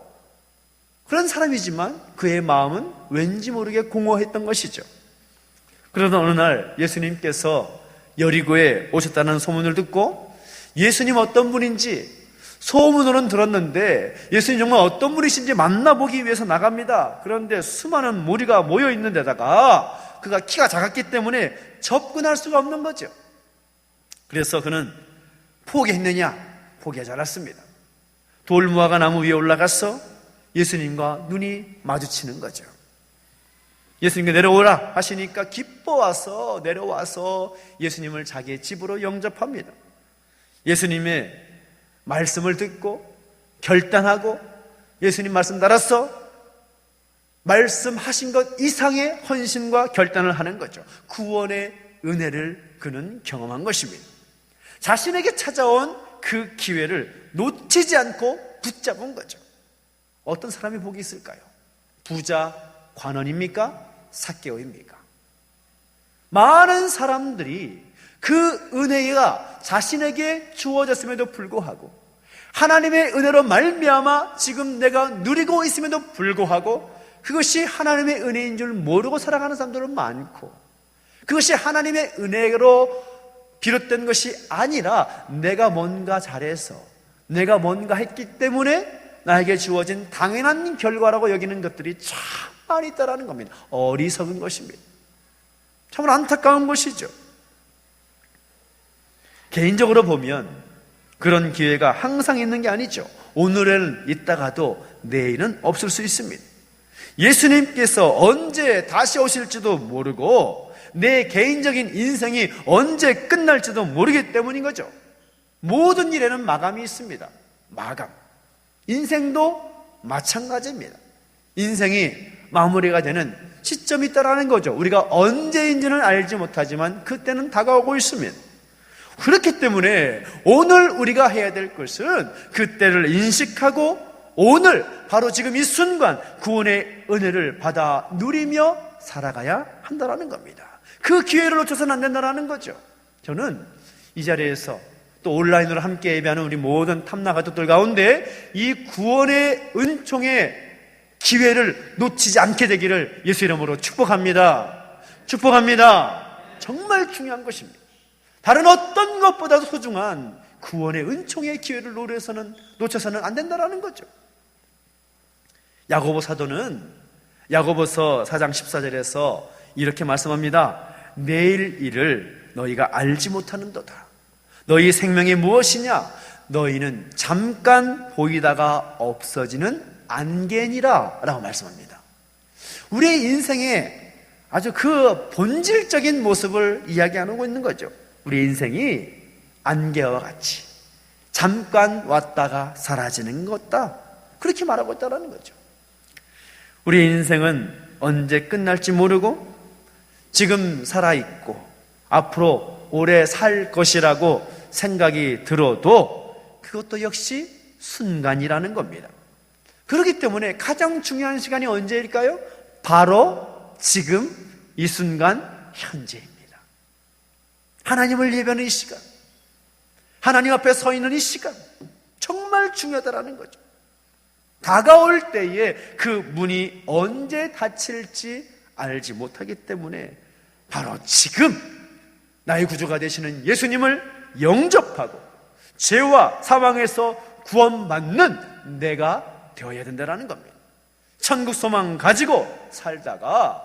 그런 사람이지만 그의 마음은 왠지 모르게 공허했던 것이죠. 그러던 어느 날 예수님께서 여리고에 오셨다는 소문을 듣고 예수님 어떤 분인지 소문으로는 들었는데 예수님 정말 어떤 분이신지 만나보기 위해서 나갑니다. 그런데 수많은 무리가 모여 있는 데다가 그가 키가 작았기 때문에 접근할 수가 없는 거죠. 그래서 그는 포기했느냐? 포기하지 않았습니다. 돌무화과 나무 위에 올라가서 예수님과 눈이 마주치는 거죠. 예수님께 내려오라 하시니까 기뻐와서 내려와서 예수님을 자기의 집으로 영접합니다. 예수님의 말씀을 듣고 결단하고 예수님 말씀 따라서 말씀하신 것 이상의 헌신과 결단을 하는 거죠. 구원의 은혜를 그는 경험한 것입니다. 자신에게 찾아온 그 기회를 놓치지 않고 붙잡은 거죠. 어떤 사람이 복이 있을까요? 부자 관원입니까? 삭개오입니까? 많은 사람들이 그 은혜가 자신에게 주어졌음에도 불구하고 하나님의 은혜로 말미암아 지금 내가 누리고 있음에도 불구하고 그것이 하나님의 은혜인 줄 모르고 살아가는 사람들은 많고 그것이 하나님의 은혜로 비롯된 것이 아니라 내가 뭔가 잘해서 내가 뭔가 했기 때문에 나에게 주어진 당연한 결과라고 여기는 것들이 참 많이 있다라는 겁니다. 어리석은 것입니다. 참 안타까운 것이죠. 개인적으로 보면 그런 기회가 항상 있는 게 아니죠. 오늘은 있다가도 내일은 없을 수 있습니다. 예수님께서 언제 다시 오실지도 모르고 내 개인적인 인생이 언제 끝날지도 모르기 때문인 거죠. 모든 일에는 마감이 있습니다. 마감. 인생도 마찬가지입니다. 인생이 마무리가 되는 시점이 있다라는 거죠. 우리가 언제인지는 알지 못하지만 그때는 다가오고 있습니다. 그렇기 때문에 오늘 우리가 해야 될 것은 그때를 인식하고 오늘 바로 지금 이 순간 구원의 은혜를 받아 누리며 살아가야 한다는 겁니다. 그 기회를 놓쳐서는 안 된다는 거죠. 저는 이 자리에서 또 온라인으로 함께 예배하는 우리 모든 탐나 가족들 가운데 이 구원의 은총의 기회를 놓치지 않게 되기를 예수 이름으로 축복합니다. 축복합니다. 정말 중요한 것입니다. 다른 어떤 것보다도 소중한 구원의 은총의 기회를 놓쳐서는 안 된다는 거죠. 야고보 사도는 야고보서 4장 14절에서 이렇게 말씀합니다. 내일 일을 너희가 알지 못하는도다. 너희 생명이 무엇이냐? 너희는 잠깐 보이다가 없어지는 안개니라 라고 말씀합니다. 우리의 인생에 아주 그 본질적인 모습을 이야기하고 있는 거죠. 우리 인생이 안개와 같이 잠깐 왔다가 사라지는 것다. 그렇게 말하고 있다는 거죠. 우리 인생은 언제 끝날지 모르고 지금 살아있고 앞으로 오래 살 것이라고 생각이 들어도 그것도 역시 순간이라는 겁니다. 그렇기 때문에 가장 중요한 시간이 언제일까요? 바로 지금 이 순간 현재입니다. 하나님을 예배하는 이 시간, 하나님 앞에 서 있는 이 시간 정말 중요하다라는 거죠. 다가올 때에 그 문이 언제 닫힐지 알지 못하기 때문에 바로 지금 나의 구주가 되시는 예수님을 영접하고 죄와 사망에서 구원받는 내가 되어야 된다는 겁니다. 천국 소망 가지고 살다가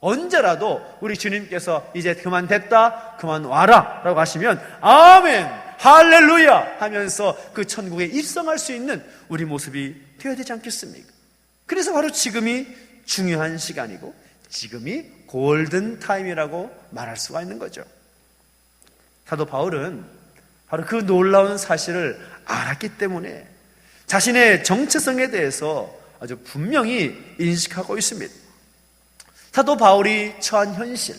언제라도 우리 주님께서 이제 그만 됐다, 그만 와라 라고 하시면 아멘, 할렐루야 하면서 그 천국에 입성할 수 있는 우리 모습이 되어야 되지 않겠습니까? 그래서 바로 지금이 중요한 시간이고 지금이 골든 타임이라고 말할 수가 있는 거죠. 사도 바울은 바로 그 놀라운 사실을 알았기 때문에 자신의 정체성에 대해서 아주 분명히 인식하고 있습니다. 사도 바울이 처한 현실,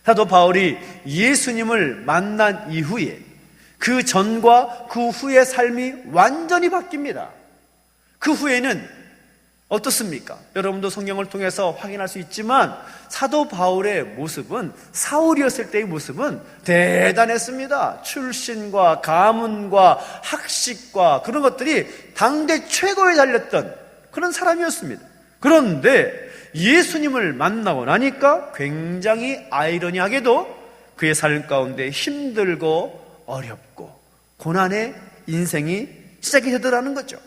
사도 바울이 예수님을 만난 이후에 그 전과 그 후의 삶이 완전히 바뀝니다. 그 후에는 어떻습니까? 여러분도 성경을 통해서 확인할 수 있지만 사도 바울의 모습은, 사울이었을 때의 모습은 대단했습니다. 출신과 가문과 학식과 그런 것들이 당대 최고에 달렸던 그런 사람이었습니다. 그런데 예수님을 만나고 나니까 굉장히 아이러니하게도 그의 삶 가운데 힘들고 어렵고 고난의 인생이 시작이 되더라는 거죠.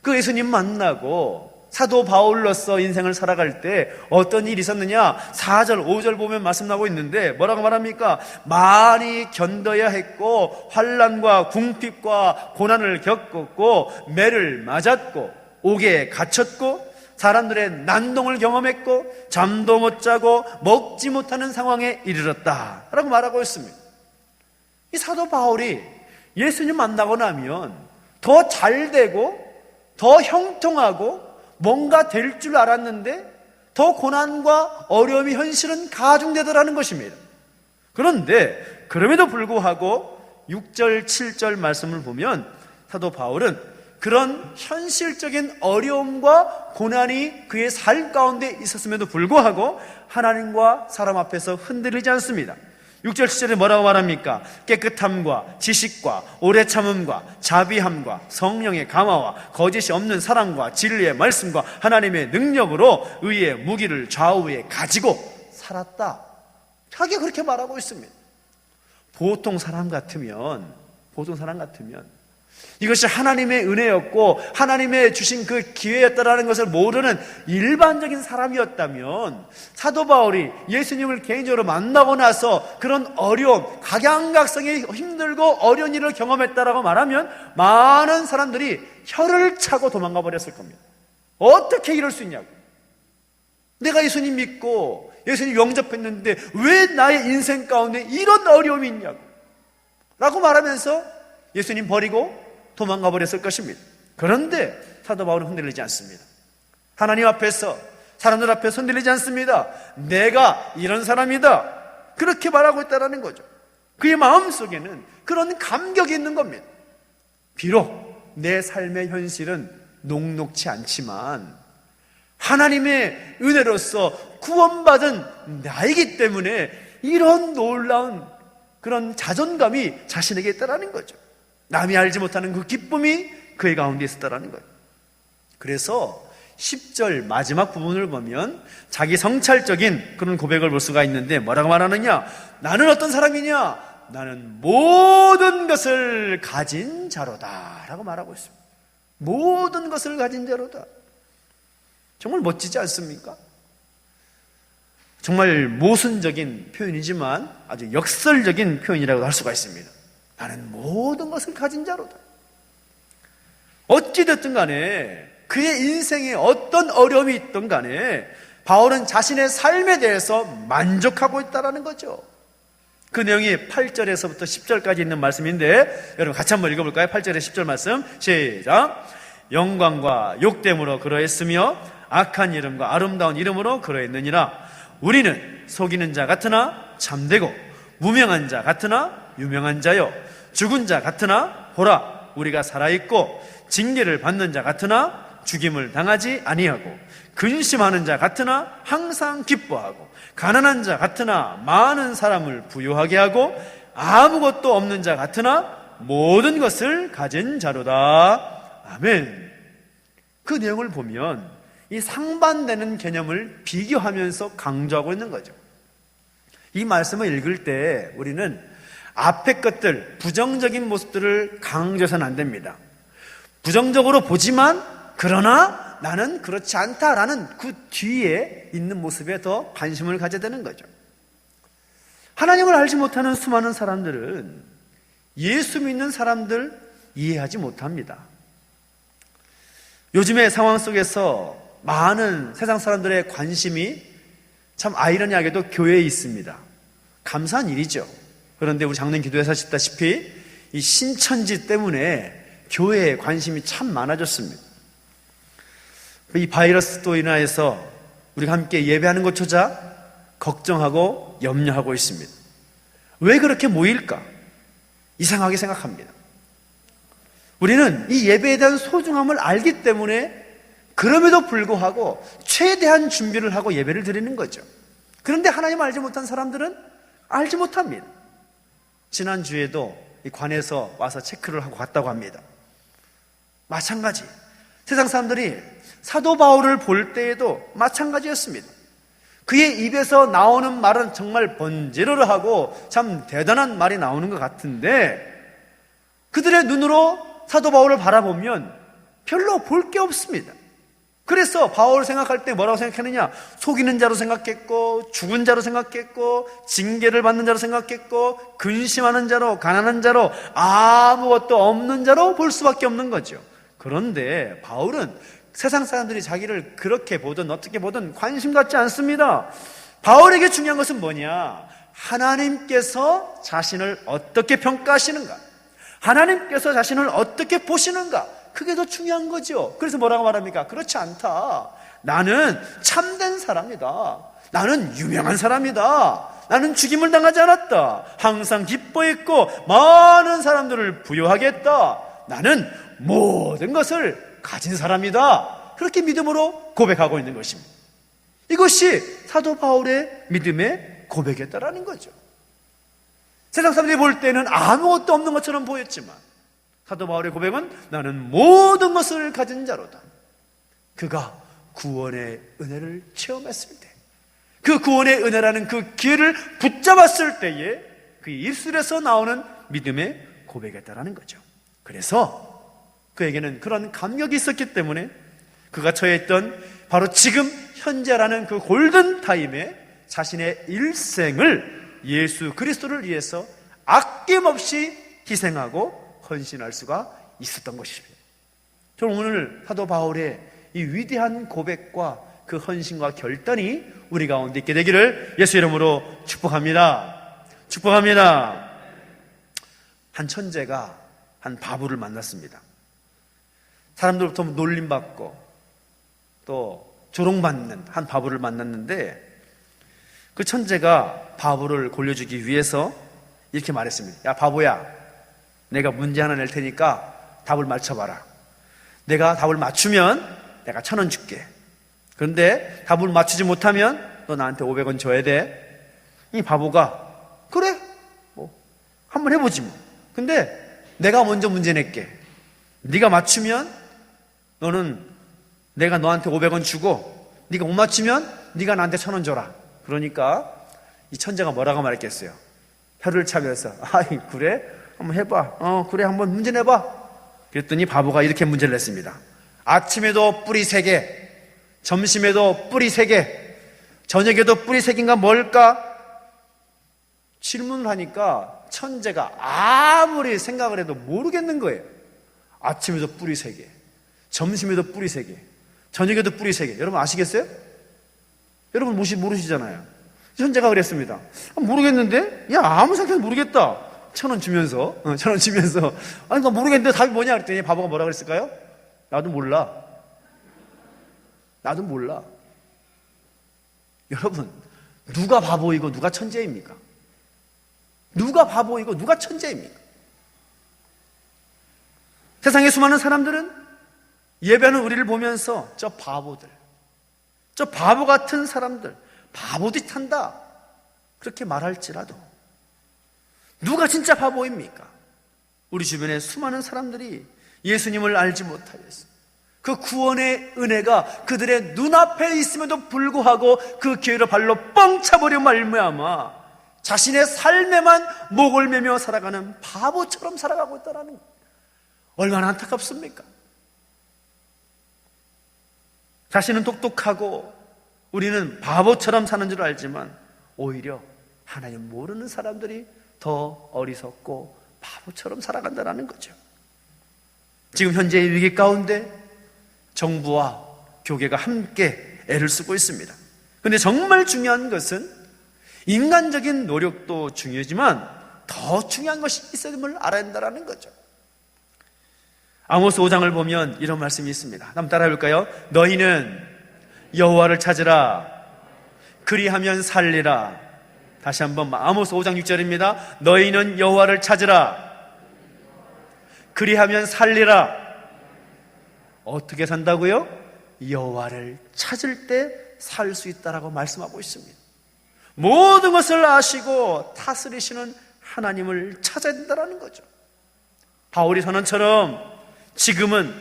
그 예수님 만나고 사도 바울로서 인생을 살아갈 때 어떤 일이 있었느냐? 4절, 5절 보면 말씀 나오고 있는데 뭐라고 말합니까? 많이 견뎌야 했고 환난과 궁핍과 고난을 겪었고 매를 맞았고 옥에 갇혔고 사람들의 난동을 경험했고 잠도 못 자고 먹지 못하는 상황에 이르렀다 라고 말하고 있습니다. 이 사도 바울이 예수님 만나고 나면 더 잘되고 더 형통하고 뭔가 될 줄 알았는데 더 고난과 어려움이 현실은 가중되더라는 것입니다. 그런데 그럼에도 불구하고 6절, 7절 말씀을 보면 사도 바울은 그런 현실적인 어려움과 고난이 그의 삶 가운데 있었음에도 불구하고 하나님과 사람 앞에서 흔들리지 않습니다. 6절 7절에 뭐라고 말합니까? 깨끗함과 지식과 오래 참음과 자비함과 성령의 감화와 거짓이 없는 사랑과 진리의 말씀과 하나님의 능력으로 의의 무기를 좌우에 가지고 살았다. 자기가 그렇게 말하고 있습니다. 보통 사람 같으면 이것이 하나님의 은혜였고 하나님의 주신 그 기회였다라는 것을 모르는 일반적인 사람이었다면 사도 바울이 예수님을 개인적으로 만나고 나서 그런 어려움, 각양각성이 힘들고 어려운 일을 경험했다라고 말하면 많은 사람들이 혀를 차고 도망가 버렸을 겁니다. 어떻게 이럴 수 있냐고. 내가 예수님 믿고 예수님 영접했는데 왜 나의 인생 가운데 이런 어려움이 있냐고 라고 말하면서 예수님 버리고 도망가 버렸을 것입니다. 그런데 사도 바울은 흔들리지 않습니다. 하나님 앞에서, 사람들 앞에서 흔들리지 않습니다. 내가 이런 사람이다 그렇게 말하고 있다는 거죠. 그의 마음속에는 그런 감격이 있는 겁니다. 비록 내 삶의 현실은 녹록치 않지만 하나님의 은혜로서 구원받은 나이기 때문에 이런 놀라운 그런 자존감이 자신에게 있다는 거죠. 남이 알지 못하는 그 기쁨이 그의 가운데 있었다는 거예요. 그래서 10절 마지막 부분을 보면 자기 성찰적인 그런 고백을 볼 수가 있는데 뭐라고 말하느냐? 나는 어떤 사람이냐? 나는 모든 것을 가진 자로다 라고 말하고 있습니다. 모든 것을 가진 자로다. 정말 멋지지 않습니까? 정말 모순적인 표현이지만 아주 역설적인 표현이라고 할 수가 있습니다. 나는 모든 것을 가진 자로다. 어찌됐든 간에 그의 인생에 어떤 어려움이 있든 간에 바울은 자신의 삶에 대해서 만족하고 있다는 거죠. 그 내용이 8절에서부터 10절까지 있는 말씀인데 여러분 같이 한번 읽어볼까요? 8절에 10절 말씀 시작. 영광과 욕됨으로 그러했으며 악한 이름과 아름다운 이름으로 그러했느니라. 우리는 속이는 자 같으나 참되고 무명한 자 같으나 유명한 자요, 죽은 자 같으나 보라 우리가 살아있고, 징계를 받는 자 같으나 죽임을 당하지 아니하고, 근심하는 자 같으나 항상 기뻐하고, 가난한 자 같으나 많은 사람을 부유하게 하고, 아무것도 없는 자 같으나 모든 것을 가진 자로다. 아멘. 그 내용을 보면 이 상반되는 개념을 비교하면서 강조하고 있는 거죠. 이 말씀을 읽을 때 우리는 앞의 것들, 부정적인 모습들을 강조해서는 안 됩니다. 부정적으로 보지만 그러나 나는 그렇지 않다라는 그 뒤에 있는 모습에 더 관심을 가져야 되는 거죠. 하나님을 알지 못하는 수많은 사람들은 예수 믿는 사람들 이해하지 못합니다. 요즘의 상황 속에서 많은 세상 사람들의 관심이 참 아이러니하게도 교회에 있습니다. 감사한 일이죠. 그런데 우리 작년 기도에서 하셨다시피 이 신천지 때문에 교회에 관심이 참 많아졌습니다. 이 바이러스로 인하여서 우리가 함께 예배하는 것조차 걱정하고 염려하고 있습니다. 왜 그렇게 모일까? 이상하게 생각합니다. 우리는 이 예배에 대한 소중함을 알기 때문에 그럼에도 불구하고 최대한 준비를 하고 예배를 드리는 거죠. 그런데 하나님을 알지 못한 사람들은 알지 못합니다. 지난주에도 이 관에서 와서 체크를 하고 갔다고 합니다. 마찬가지, 세상 사람들이 사도 바울을 볼 때에도 마찬가지였습니다. 그의 입에서 나오는 말은 정말 번지르르하고 참 대단한 말이 나오는 것 같은데 그들의 눈으로 사도 바울을 바라보면 별로 볼 게 없습니다. 그래서 바울을 생각할 때 뭐라고 생각했느냐? 속이는 자로 생각했고, 죽은 자로 생각했고, 징계를 받는 자로 생각했고, 근심하는 자로, 가난한 자로, 아무것도 없는 자로 볼 수밖에 없는 거죠. 그런데 바울은 세상 사람들이 자기를 그렇게 보든 어떻게 보든 관심 갖지 않습니다. 바울에게 중요한 것은 뭐냐? 하나님께서 자신을 어떻게 평가하시는가? 하나님께서 자신을 어떻게 보시는가? 그게 더 중요한 거죠. 그래서 뭐라고 말합니까? 그렇지 않다. 나는 참된 사람이다. 나는 유명한 사람이다. 나는 죽임을 당하지 않았다. 항상 기뻐했고 많은 사람들을 부유하게 했다. 나는 모든 것을 가진 사람이다. 그렇게 믿음으로 고백하고 있는 것입니다. 이것이 사도 바울의 믿음의 고백이었다라는 거죠. 세상 사람들이 볼 때는 아무것도 없는 것처럼 보였지만 사도 바울의 고백은 나는 모든 것을 가진 자로다. 그가 구원의 은혜를 체험했을 때, 그 구원의 은혜라는 그 기회를 붙잡았을 때에 그 입술에서 나오는 믿음의 고백이었다라는 거죠. 그래서 그에게는 그런 감격이 있었기 때문에 그가 처했던 바로 지금 현재라는 그 골든 타임에 자신의 일생을 예수 그리스도를 위해서 아낌없이 희생하고 헌신할 수가 있었던 것입니다. 저는 오늘 사도 바울의 이 위대한 고백과 그 헌신과 결단이 우리 가운데 있게 되기를 예수 이름으로 축복합니다. 축복합니다. 한 천재가 한 바보를 만났습니다. 사람들부터 놀림받고 또 조롱받는 한 바보를 만났는데 그 천재가 바보를 골려주기 위해서 이렇게 말했습니다. 야 바보야, 내가 문제 하나 낼 테니까 답을 맞춰봐라. 내가 답을 맞추면 내가 1,000원 줄게. 그런데 답을 맞추지 못하면 너 나한테 500원 줘야 돼. 이 바보가 그래 뭐 한번 해보지 뭐. 근데 내가 먼저 문제 낼게. 네가 맞추면 너는 내가 너한테 500원 주고 네가 못 맞추면 네가 나한테 1,000원 줘라. 그러니까 이 천재가 뭐라고 말했겠어요? 혀를 차면서 아이 그래? 한번 해봐. 그래 한번 문제 내봐. 그랬더니 바보가 이렇게 문제를 냈습니다. 아침에도 뿌리 3개, 점심에도 뿌리 3개, 저녁에도 뿌리 3개인가 뭘까? 질문을 하니까 천재가 아무리 생각을 해도 모르겠는 거예요. 아침에도 뿌리 3개, 점심에도 뿌리 3개, 저녁에도 뿌리 3개. 여러분 아시겠어요? 여러분 모르시잖아요. 천재가 그랬습니다. 모르겠는데? 야 아무 생각해도 모르겠다. 1,000원 주면서 1,000원 주면서 아니 나 모르겠는데 답이 뭐냐 그랬더니 바보가 뭐라 그랬을까요? 나도 몰라. 나도 몰라. 여러분 누가 바보이고 누가 천재입니까? 누가 바보이고 누가 천재입니까? 세상의 수많은 사람들은 예배하는 우리를 보면서 저 바보들, 저 바보 같은 사람들, 바보짓 한다 그렇게 말할지라도 누가 진짜 바보입니까? 우리 주변에 수많은 사람들이 예수님을 알지 못하였어요. 그 구원의 은혜가 그들의 눈앞에 있음에도 불구하고 그 기회를 발로 뻥 차버려 말미암아 자신의 삶에만 목을 매며 살아가는 바보처럼 살아가고 있다는 거예요. 얼마나 안타깝습니까? 자신은 똑똑하고 우리는 바보처럼 사는 줄 알지만 오히려 하나님 모르는 사람들이 더 어리석고 바보처럼 살아간다는 거죠. 지금 현재의 위기 가운데 정부와 교계가 함께 애를 쓰고 있습니다. 그런데 정말 중요한 것은 인간적인 노력도 중요하지만 더 중요한 것이 있음을 알아야 한다는 거죠. 아모스 5장을 보면 이런 말씀이 있습니다. 한번 따라해 볼까요? 너희는 여호와를 찾으라 그리하면 살리라. 다시 한번 아모스 5장 6절입니다. 너희는 여호와를 찾으라 그리하면 살리라. 어떻게 산다고요? 여호와를 찾을 때 살 수 있다라고 말씀하고 있습니다. 모든 것을 아시고 다스리시는 하나님을 찾아야 된다는 거죠. 바울이 선언처럼 지금은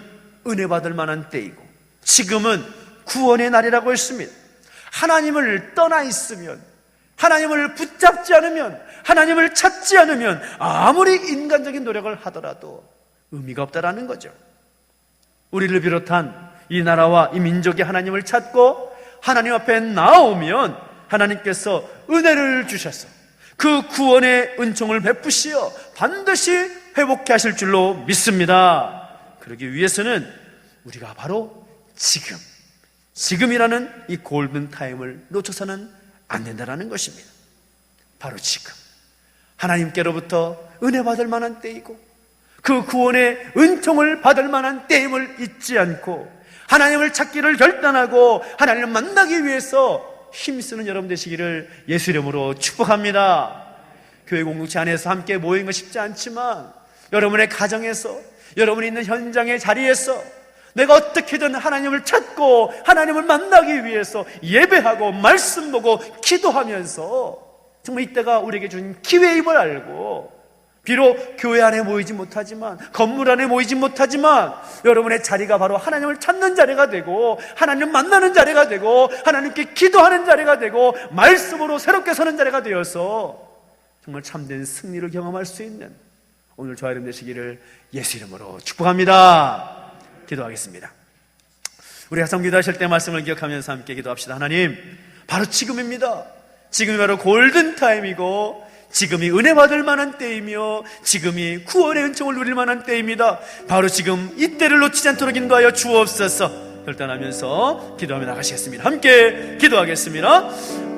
은혜 받을 만한 때이고 지금은 구원의 날이라고 했습니다. 하나님을 떠나 있으면, 하나님을 붙잡지 않으면, 하나님을 찾지 않으면 아무리 인간적인 노력을 하더라도 의미가 없다라는 거죠. 우리를 비롯한 이 나라와 이 민족이 하나님을 찾고 하나님 앞에 나오면 하나님께서 은혜를 주셔서 그 구원의 은총을 베푸시어 반드시 회복케 하실 줄로 믿습니다. 그러기 위해서는 우리가 바로 지금이라는 이 골든타임을 놓쳐서는 안 된다는 것입니다. 바로 지금 하나님께로부터 은혜 받을 만한 때이고 그 구원의 은총을 받을 만한 때임을 잊지 않고 하나님을 찾기를 결단하고 하나님을 만나기 위해서 힘쓰는 여러분 되시기를 예수 이름으로 축복합니다. 교회 공동체 안에서 함께 모이는 건 쉽지 않지만 여러분의 가정에서, 여러분이 있는 현장의 자리에서 내가 어떻게든 하나님을 찾고 하나님을 만나기 위해서 예배하고 말씀 보고 기도하면서 정말 이때가 우리에게 준 기회임을 알고 비록 교회 안에 모이지 못하지만, 건물 안에 모이지 못하지만 여러분의 자리가 바로 하나님을 찾는 자리가 되고 하나님을 만나는 자리가 되고 하나님께 기도하는 자리가 되고 말씀으로 새롭게 서는 자리가 되어서 정말 참된 승리를 경험할 수 있는 오늘 저와 여러분 되시기를 예수 이름으로 축복합니다. 기도하겠습니다. 우리 항상 기도하실 때 말씀을 기억하면서 함께 기도합시다. 하나님, 바로 지금입니다. 지금이 바로 골든타임이고 지금이 은혜 받을 만한 때이며 지금이 구원의 은총을 누릴 만한 때입니다. 바로 지금 이때를 놓치지 않도록 인도하여 주옵소서. 결단하면서 기도하며 나가시겠습니다. 함께 기도하겠습니다.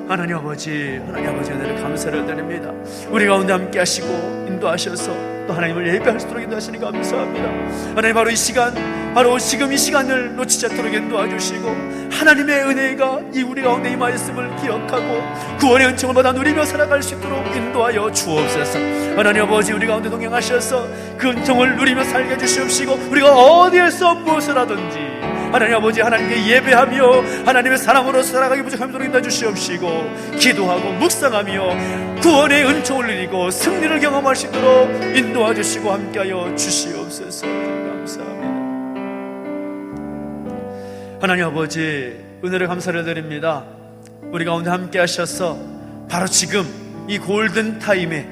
하나님 아버지 은혜를 감사를 드립니다. 우리 가운데 함께 하시고 인도하셔서 또 하나님을 예배할 수 있도록 인도하시니 감사합니다. 하나님, 바로 이 시간, 바로 지금 이 시간을 놓치지 않도록 인도하주시고 하나님의 은혜가 이 우리 가운데 임하였음을 기억하고 구원의 은총을 받아 누리며 살아갈 수 있도록 인도하여 주옵소서. 하나님 아버지, 우리 가운데 동행하셔서 그 은총을 누리며 살게 해주시옵시고 우리가 어디에서 무엇을 하든지 하나님 아버지, 하나님께 예배하며 하나님의 사람으로 살아가기 부족함도록 인도해 주시옵시고 기도하고 묵상하며 구원의 은총을 누리고 승리를 경험할 수 있도록 인도해 주시고 함께하여 주시옵소서. 감사합니다. 하나님 아버지, 은혜를 감사를 드립니다. 우리 가운데 함께 하셔서 바로 지금 이 골든타임에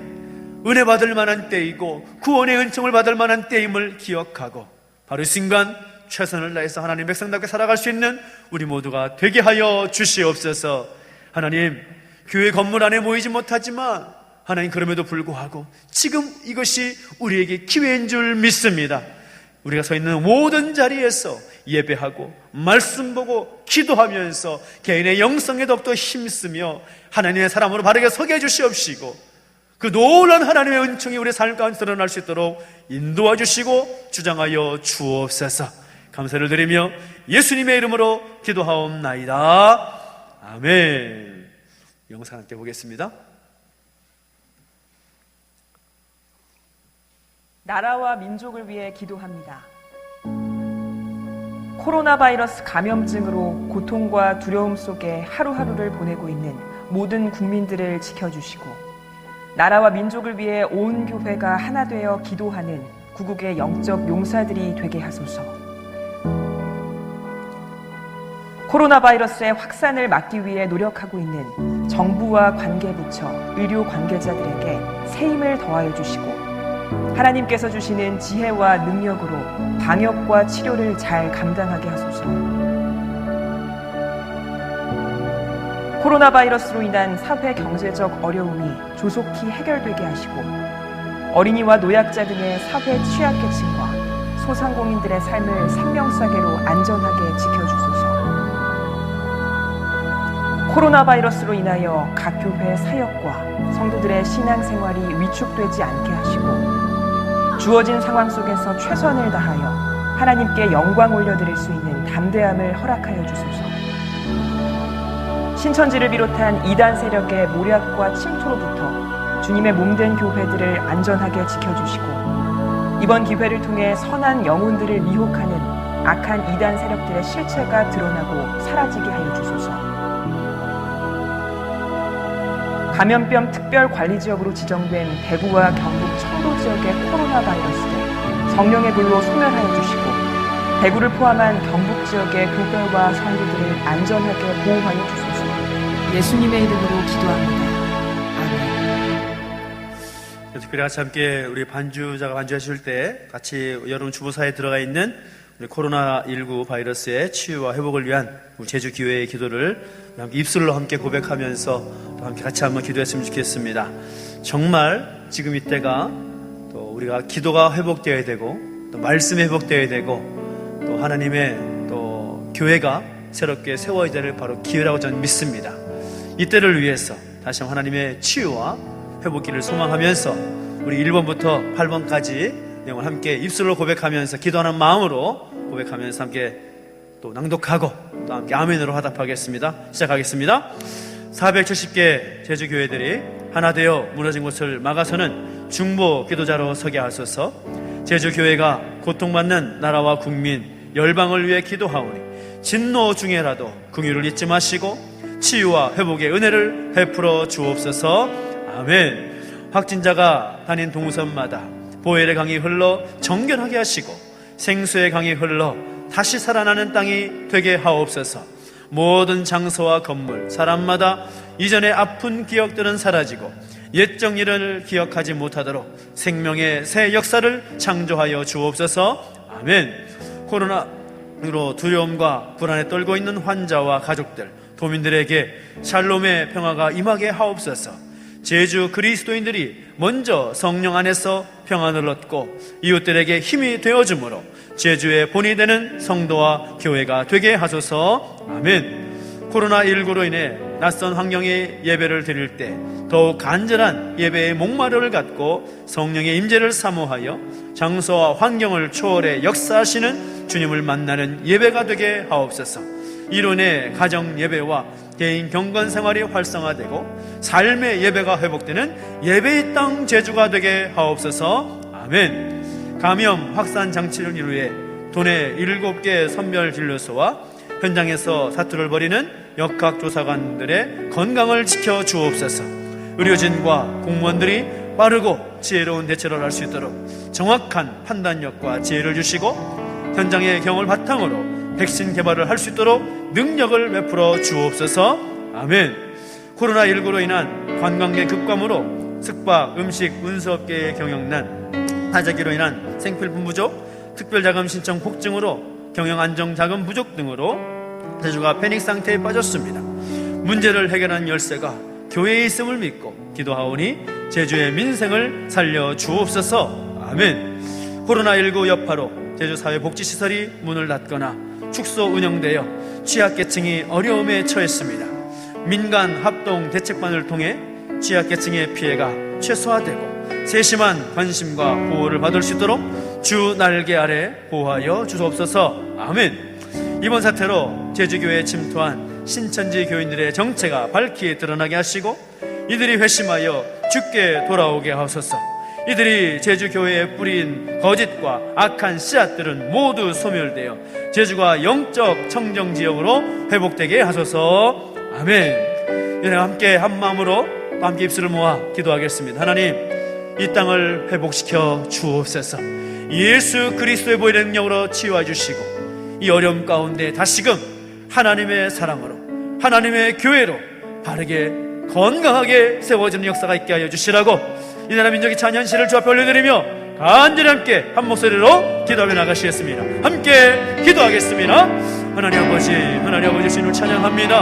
은혜 받을 만한 때이고 구원의 은총을 받을 만한 때임을 기억하고 바로 이 순간 최선을 다해서 하나님 백성답게 살아갈 수 있는 우리 모두가 되게 하여 주시옵소서. 하나님, 교회 건물 안에 모이지 못하지만 하나님, 그럼에도 불구하고 지금 이것이 우리에게 기회인 줄 믿습니다. 우리가 서 있는 모든 자리에서 예배하고 말씀 보고 기도하면서 개인의 영성에 더욱더 힘쓰며 하나님의 사람으로 바르게 서게 해주시옵시고 그 놀라운 하나님의 은총이 우리의 삶 가운데 드러날 수 있도록 인도해 주시고 주장하여 주옵소서. 감사를 드리며 예수님의 이름으로 기도하옵나이다. 아멘. 영상 함께 보겠습니다. 나라와 민족을 위해 기도합니다. 코로나 바이러스 감염증으로 고통과 두려움 속에 하루하루를 보내고 있는 모든 국민들을 지켜주시고 나라와 민족을 위해 온 교회가 하나 되어 기도하는 구국의 영적 용사들이 되게 하소서. 코로나 바이러스의 확산을 막기 위해 노력하고 있는 정부와 관계부처, 의료 관계자들에게 새 힘을 더하여 주시고 하나님께서 주시는 지혜와 능력으로 방역과 치료를 잘 감당하게 하소서. 코로나 바이러스로 인한 사회 경제적 어려움이 조속히 해결되게 하시고 어린이와 노약자 등의 사회 취약계층과 소상공인들의 삶을 생명사계로 안전하게 지켜주소서. 코로나 바이러스로 인하여 각 교회 사역과 성도들의 신앙생활이 위축되지 않게 하시고 주어진 상황 속에서 최선을 다하여 하나님께 영광 올려드릴 수 있는 담대함을 허락하여 주소서. 신천지를 비롯한 이단 세력의 모략과 침투로부터 주님의 몸된 교회들을 안전하게 지켜주시고 이번 기회를 통해 선한 영혼들을 미혹하는 악한 이단 세력들의 실체가 드러나고 사라지게 하여 주소서. 감염병 특별관리지역으로 지정된 대구와 경북 청도 지역의 코로나 바이러스를 성령의 불로 소멸하여 주시고 대구를 포함한 경북 지역의 교회와 성도들을 안전하게 보호하여 주소서. 예수님의 이름으로 기도합니다. 아멘. 특별히 같이 함께 우리 반주자가 반주하실 때 같이 여러분 주보사에 들어가 있는 우리 코로나19 바이러스의 치유와 회복을 위한 우리 제주교회의 기도를 입술로 함께 고백하면서 또 함께 같이 한번 기도했으면 좋겠습니다. 정말 지금 이때가 또 우리가 기도가 회복되어야 되고 또 말씀이 회복되어야 되고 또 하나님의 또 교회가 새롭게 세워야 될 바로 기회라고 저는 믿습니다. 이때를 위해서 다시 한번 하나님의 치유와 회복기를 소망하면서 우리 1번부터 8번까지 내용을 함께 입술로 고백하면서 기도하는 마음으로 고백하면서 함께 또 낭독하고 또 함께 아멘으로 화답하겠습니다. 시작하겠습니다. 470개 제주교회들이 하나 되어 무너진 곳을 막아서는 중보 기도자로 서게 하소서. 제주교회가 고통받는 나라와 국민 열방을 위해 기도하오니 진노 중에라도 긍휼을 잊지 마시고 치유와 회복의 은혜를 베풀어 주옵소서. 아멘. 확진자가 다닌 동선마다 보혈의 강이 흘러 정결하게 하시고 생수의 강이 흘러 다시 살아나는 땅이 되게 하옵소서. 모든 장소와 건물, 사람마다 이전의 아픈 기억들은 사라지고 옛적 일을 기억하지 못하도록 생명의 새 역사를 창조하여 주옵소서. 아멘. 코로나로 두려움과 불안에 떨고 있는 환자와 가족들, 도민들에게 샬롬의 평화가 임하게 하옵소서. 제주 그리스도인들이 먼저 성령 안에서 평안을 얻고 이웃들에게 힘이 되어주므로 제주의 본이 되는 성도와 교회가 되게 하소서. 아멘. 코로나19로 인해 낯선 환경의 예배를 드릴 때 더욱 간절한 예배의 목마름을 갖고 성령의 임재를 사모하여 장소와 환경을 초월해 역사하시는 주님을 만나는 예배가 되게 하옵소서. 이로 인해 가정 예배와 개인 경건 생활이 활성화되고 삶의 예배가 회복되는 예배의 땅 제주가 되게 하옵소서. 아멘. 감염 확산 장치를 이루해 도내 7개 선별진료소와 현장에서 사투를 벌이는 역학조사관들의 건강을 지켜 주옵소서. 의료진과 공무원들이 빠르고 지혜로운 대처를 할 수 있도록 정확한 판단력과 지혜를 주시고 현장의 경험을 바탕으로 백신 개발을 할 수 있도록 능력을 베풀어 주옵소서. 아멘. 코로나19로 인한 관광객 급감으로 숙박, 음식, 운수업계의 경영난, 타자기로 인한 생필품 부족, 특별자금 신청 폭증으로 경영안정자금 부족 등으로 제주가 패닉 상태에 빠졌습니다. 문제를 해결하는 열쇠가 교회에 있음을 믿고 기도하오니 제주의 민생을 살려 주옵소서. 아멘. 코로나19 여파로 제주 사회복지시설이 문을 닫거나 축소 운영되어 취약계층이 어려움에 처했습니다. 민간 합동 대책반을 통해 취약계층의 피해가 최소화되고 세심한 관심과 보호를 받을 수 있도록 주 날개 아래 보호하여 주옵소서. 아멘. 이번 사태로 제주교회에 침투한 신천지 교인들의 정체가 밝히 드러나게 하시고 이들이 회심하여 주께 돌아오게 하소서. 이들이 제주교회에 뿌린 거짓과 악한 씨앗들은 모두 소멸되어 제주가 영적 청정지역으로 회복되게 하소서. 아멘. 이제 함께 한마음으로 또 함께 입술을 모아 기도하겠습니다. 하나님, 이 땅을 회복시켜 주옵소서. 예수 그리스도의 보혈의 능력으로 치유해 주시고 이 어려움 가운데 다시금 하나님의 사랑으로 하나님의 교회로 바르게 건강하게 세워지는 역사가 있게 하여 주시라고 이 나라 민족의 찬양시를 주 앞에 올려드리며 간절히 함께 한 목소리로 기도하며 나가시겠습니다. 함께 기도하겠습니다. 하나님 아버지 주님을 찬양합니다.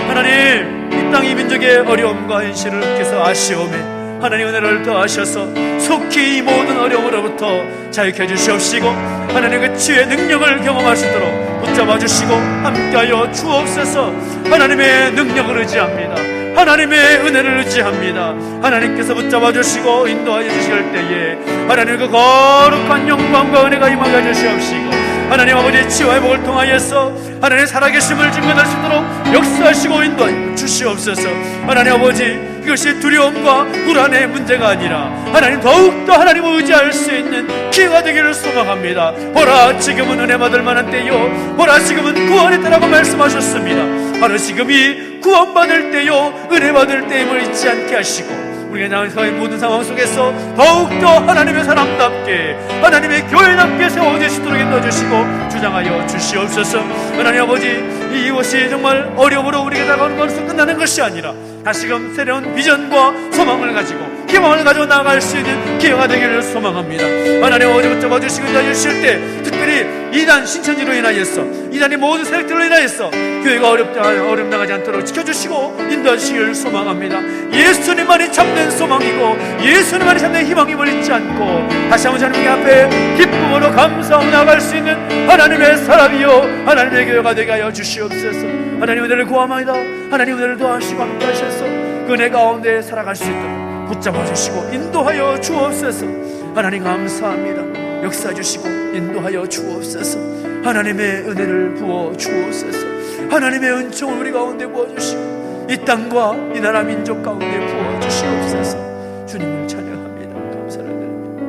하나님, 이 땅 이 민족의 어려움과 현실을께서 아시오매 하나님 은혜를 더하셔서 속히 이 모든 어려움으로부터 자유케 해주시옵시고 하나님 그 치유의 능력을 경험할 수 있도록 붙잡아 주시고 함께하여 주옵소서. 하나님의 능력을 의지합니다. 하나님의 은혜를 의지합니다. 하나님께서 붙잡아 주시고 인도하여 주실 때에 하나님 그 거룩한 영광과 은혜가 임하게 해주시옵시고 하나님 아버지 치유와 회복을 통하여서 하나님의 살아계심을 증거할 수 있도록 역사하시고 인도하여 주시옵소서. 하나님 아버지, 이것이 두려움과 불안의 문제가 아니라 하나님 더욱더 하나님을 의지할 수 있는 기회가 되기를 소망합니다. 보라, 지금은 은혜 받을 만한 때요, 보라, 지금은 구원의 때라고 말씀하셨습니다. 바로 지금이 구원받을 때요, 은혜 받을 때임을 잊지 않게 하시고 우리가 나의 모든 상황 속에서 더욱더 하나님의 사람답게 하나님의 교회답게 세워지시도록 인도해주시고 주장하여 주시옵소서. 하나님 아버지, 이것이 정말 어려움으로 우리에게 다가오는 것으로 끝나는 것이 아니라 다시금 새로운 비전과 소망을 가지고 희망을 가지고 나아갈 수 있는 기회가 되기를 소망합니다. 하나님 아버지, 붙잡아 주시고 인도해 주실 때 특별히 이단 신천지로 인하여서 이단의 모든 세력들로 인하여서 교회가 어려움 당하지 않도록 지켜주시고 인도해 주시기를 소망합니다. 예수님만이 참된 소망이고 예수님만이 참된 희망임을 잊지 않고 다시 한번 하나님 앞에 기쁨으로 감사하며 나아갈 수 있는 하나님의 사람이요 하나님의 교회가 되게 하여 주시옵소서. 하나님 은혜를 구함하이다. 하나님 은혜를 도와주시고 함께 하셔서 그 은혜 가운데 살아갈 수 있도록 붙잡아 주시고 인도하여 주옵소서. 하나님 감사합니다. 역사해 주시고 인도하여 주옵소서. 하나님의 은혜를 부어 주옵소서. 하나님의 은총을 우리 가운데 부어주시고 이 땅과 이 나라 민족 가운데 부어주시옵소서. 주님을 찬양합니다. 감사를 드립니다.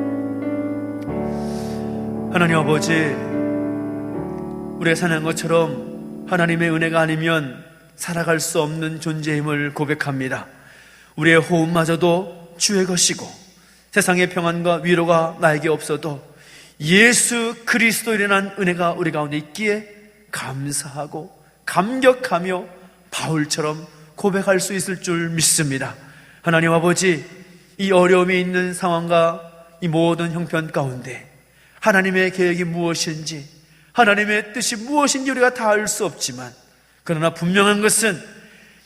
하나님 아버지, 우리가 사는 것처럼 하나님의 은혜가 아니면 살아갈 수 없는 존재임을 고백합니다. 우리의 호흡마저도 주의 것이고 세상의 평안과 위로가 나에게 없어도 예수 그리스도로 인한 은혜가 우리 가운데 있기에 감사하고 감격하며 바울처럼 고백할 수 있을 줄 믿습니다. 하나님 아버지, 이 어려움이 있는 상황과 이 모든 형편 가운데 하나님의 계획이 무엇인지 하나님의 뜻이 무엇인지 우리가 다 알 수 없지만 그러나 분명한 것은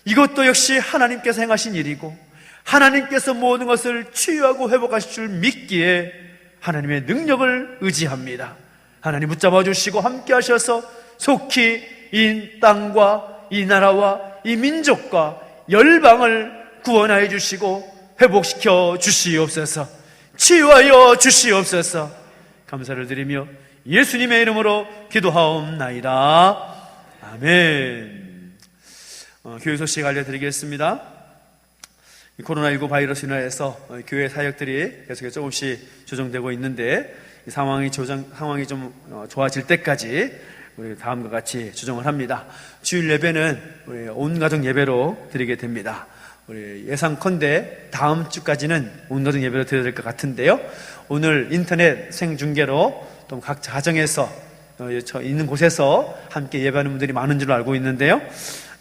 이것도 역시 하나님께서 행하신 일이고 하나님께서 모든 것을 치유하고 회복하실 줄 믿기에 하나님의 능력을 의지합니다. 하나님 붙잡아 주시고 함께 하셔서 속히 이 땅과 이 나라와 이 민족과 열방을 구원하여 주시고 회복시켜 주시옵소서. 치유하여 주시옵소서. 감사를 드리며 예수님의 이름으로 기도하옵나이다. 아멘. 교회 소식 알려드리겠습니다. 코로나19 바이러스로 인해서 교회 사역들이 계속해서 조금씩 조정되고 있는데 이 상황이 좀 좋아질 때까지 우리 다음과 같이 조정을 합니다. 주일 예배는 우리 온 가족 예배로 드리게 됩니다. 우리 예상컨대 다음 주까지는 온 가족 예배로 드려야 될 것 같은데요. 오늘 인터넷 생중계로 또 각자 가정에서 있는 곳에서 함께 예배하는 분들이 많은 줄 알고 있는데요.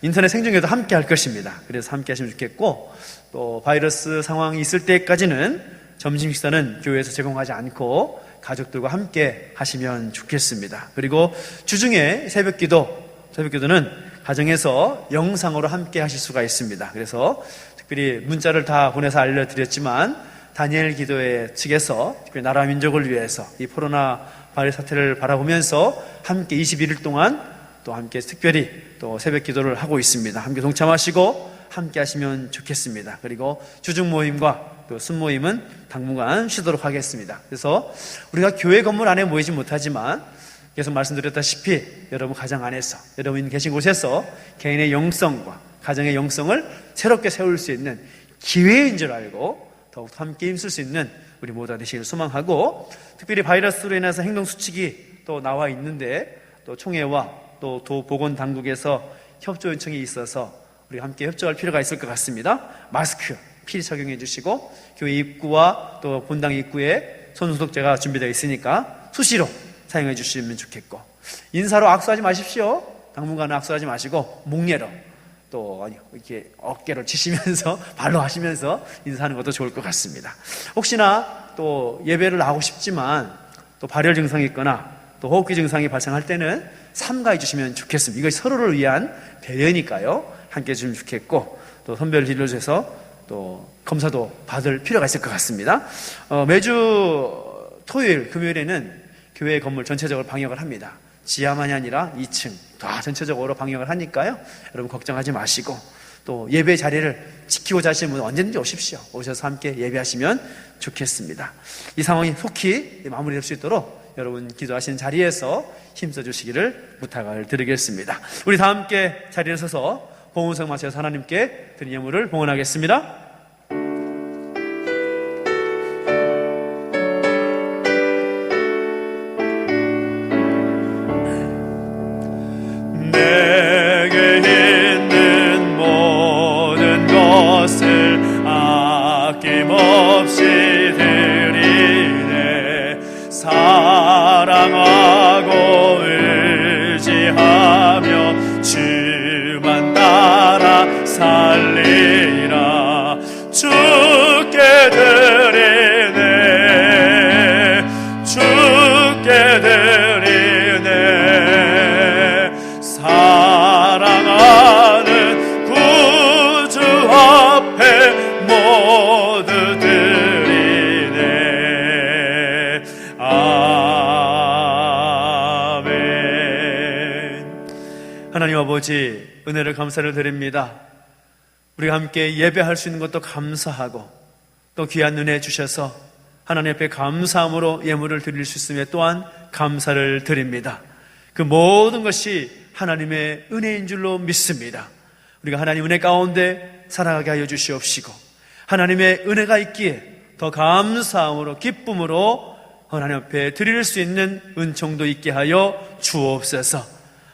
인터넷 생중계도 함께 할 것입니다. 그래서 함께 하시면 좋겠고, 또 바이러스 상황이 있을 때까지는 점심 식사는 교회에서 제공하지 않고 가족들과 함께 하시면 좋겠습니다. 그리고 주중에 새벽기도는 가정에서 영상으로 함께 하실 수가 있습니다. 그래서 특별히 문자를 다 보내서 알려드렸지만 다니엘 기도회 측에서 특별히 나라 민족을 위해서 이 코로나 바이러스 사태를 바라보면서 함께 21일 동안 또 함께 특별히 또 새벽 기도를 하고 있습니다. 함께 동참하시고 함께 하시면 좋겠습니다. 그리고 주중 모임과 또 순모임은 당분간 쉬도록 하겠습니다. 그래서 우리가 교회 건물 안에 모이지 못하지만 계속 말씀드렸다시피 여러분 가정 안에서 여러분 계신 곳에서 개인의 영성과 가정의 영성을 새롭게 세울 수 있는 기회인 줄 알고 더욱 함께 힘쓸 수 있는 우리 모두가 되시기를 소망하고, 특별히 바이러스로 인해서 행동 수칙이 또 나와 있는데 또 총회와 또 보건당국에서 협조 요청이 있어서 우리 함께 협조할 필요가 있을 것 같습니다. 마스크 필히 착용해 주시고, 교회 입구와 또 본당 입구에 손소독제가 준비되어 있으니까 수시로 사용해 주시면 좋겠고, 인사로 악수하지 마십시오. 당분간은 악수하지 마시고 목례로 또 이렇게 어깨를 치시면서 발로 하시면서 인사하는 것도 좋을 것 같습니다. 혹시나 또 예배를 나가고 싶지만 또 발열 증상이 있거나 또 호흡기 증상이 발생할 때는 삼가해 주시면 좋겠습니다. 이것이 서로를 위한 배려니까요. 함께 해주시면 좋겠고, 또 선별을 진료소에서 또 검사도 받을 필요가 있을 것 같습니다. 매주 토요일, 금요일에는 교회 건물 전체적으로 방역을 합니다. 지하만이 아니라 2층 다 전체적으로 방역을 하니까요. 여러분 걱정하지 마시고, 또 예배 자리를 지키고자 하시는 분은 언제든지 오십시오. 오셔서 함께 예배하시면 좋겠습니다. 이 상황이 속히 마무리될 수 있도록 여러분 기도하시는 자리에서 힘써 주시기를 부탁을 드리겠습니다. 우리 다 함께 자리에 서서 봉헌성 마셔서 하나님께 드린 예물을 봉헌하겠습니다. 내게 있는 모든 것을 아낌없이 드리네. 사랑하고 의지하며 주만 따라 살리라. 주께 드리네, 주께 드리네. 사랑하는 구주 앞에 모두 드리네. 아멘. 하나님 아버지, 은혜를 감사를 드립니다. 우리가 함께 예배할 수 있는 것도 감사하고, 또 귀한 은혜 주셔서 하나님 앞에 감사함으로 예물을 드릴 수 있음에 또한 감사를 드립니다. 그 모든 것이 하나님의 은혜인 줄로 믿습니다. 우리가 하나님 은혜 가운데 살아가게 하여 주시옵시고, 하나님의 은혜가 있기에 더 감사함으로 기쁨으로 하나님 앞에 드릴 수 있는 은총도 있게 하여 주옵소서.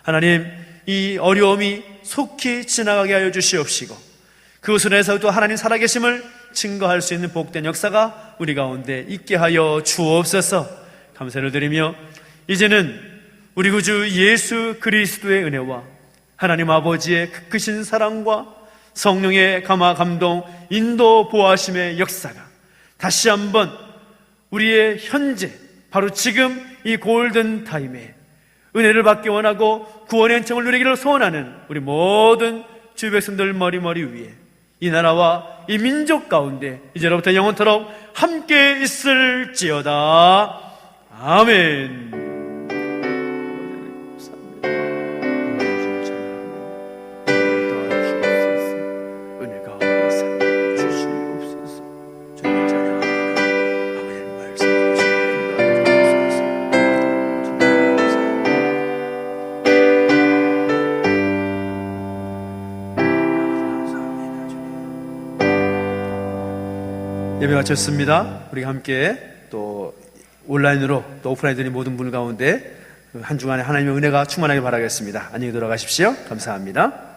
하나님, 이 어려움이 속히 지나가게 하여 주시옵시고, 그것으로 또 하나님 살아계심을 증거할 수 있는 복된 역사가 우리 가운데 있게 하여 주옵소서. 감사를 드리며, 이제는 우리 구주 예수 그리스도의 은혜와 하나님 아버지의 크신 사랑과 성령의 감화 감동 인도 보호하심의 역사가 다시 한번 우리의 현재, 바로 지금 이 골든 타임에 은혜를 받기 원하고 구원의 은총을 누리기를 소원하는 우리 모든 주 백성들 머리머리 위에, 이 나라와 이 민족 가운데 이제로부터 영원토록 함께 있을지어다. 아멘. 예배 마쳤습니다. 우리 함께 또 온라인으로 또 오프라인으로 모든 분 가운데 한 주간에 하나님의 은혜가 충만하게 바라겠습니다. 안녕히 돌아가십시오. 감사합니다.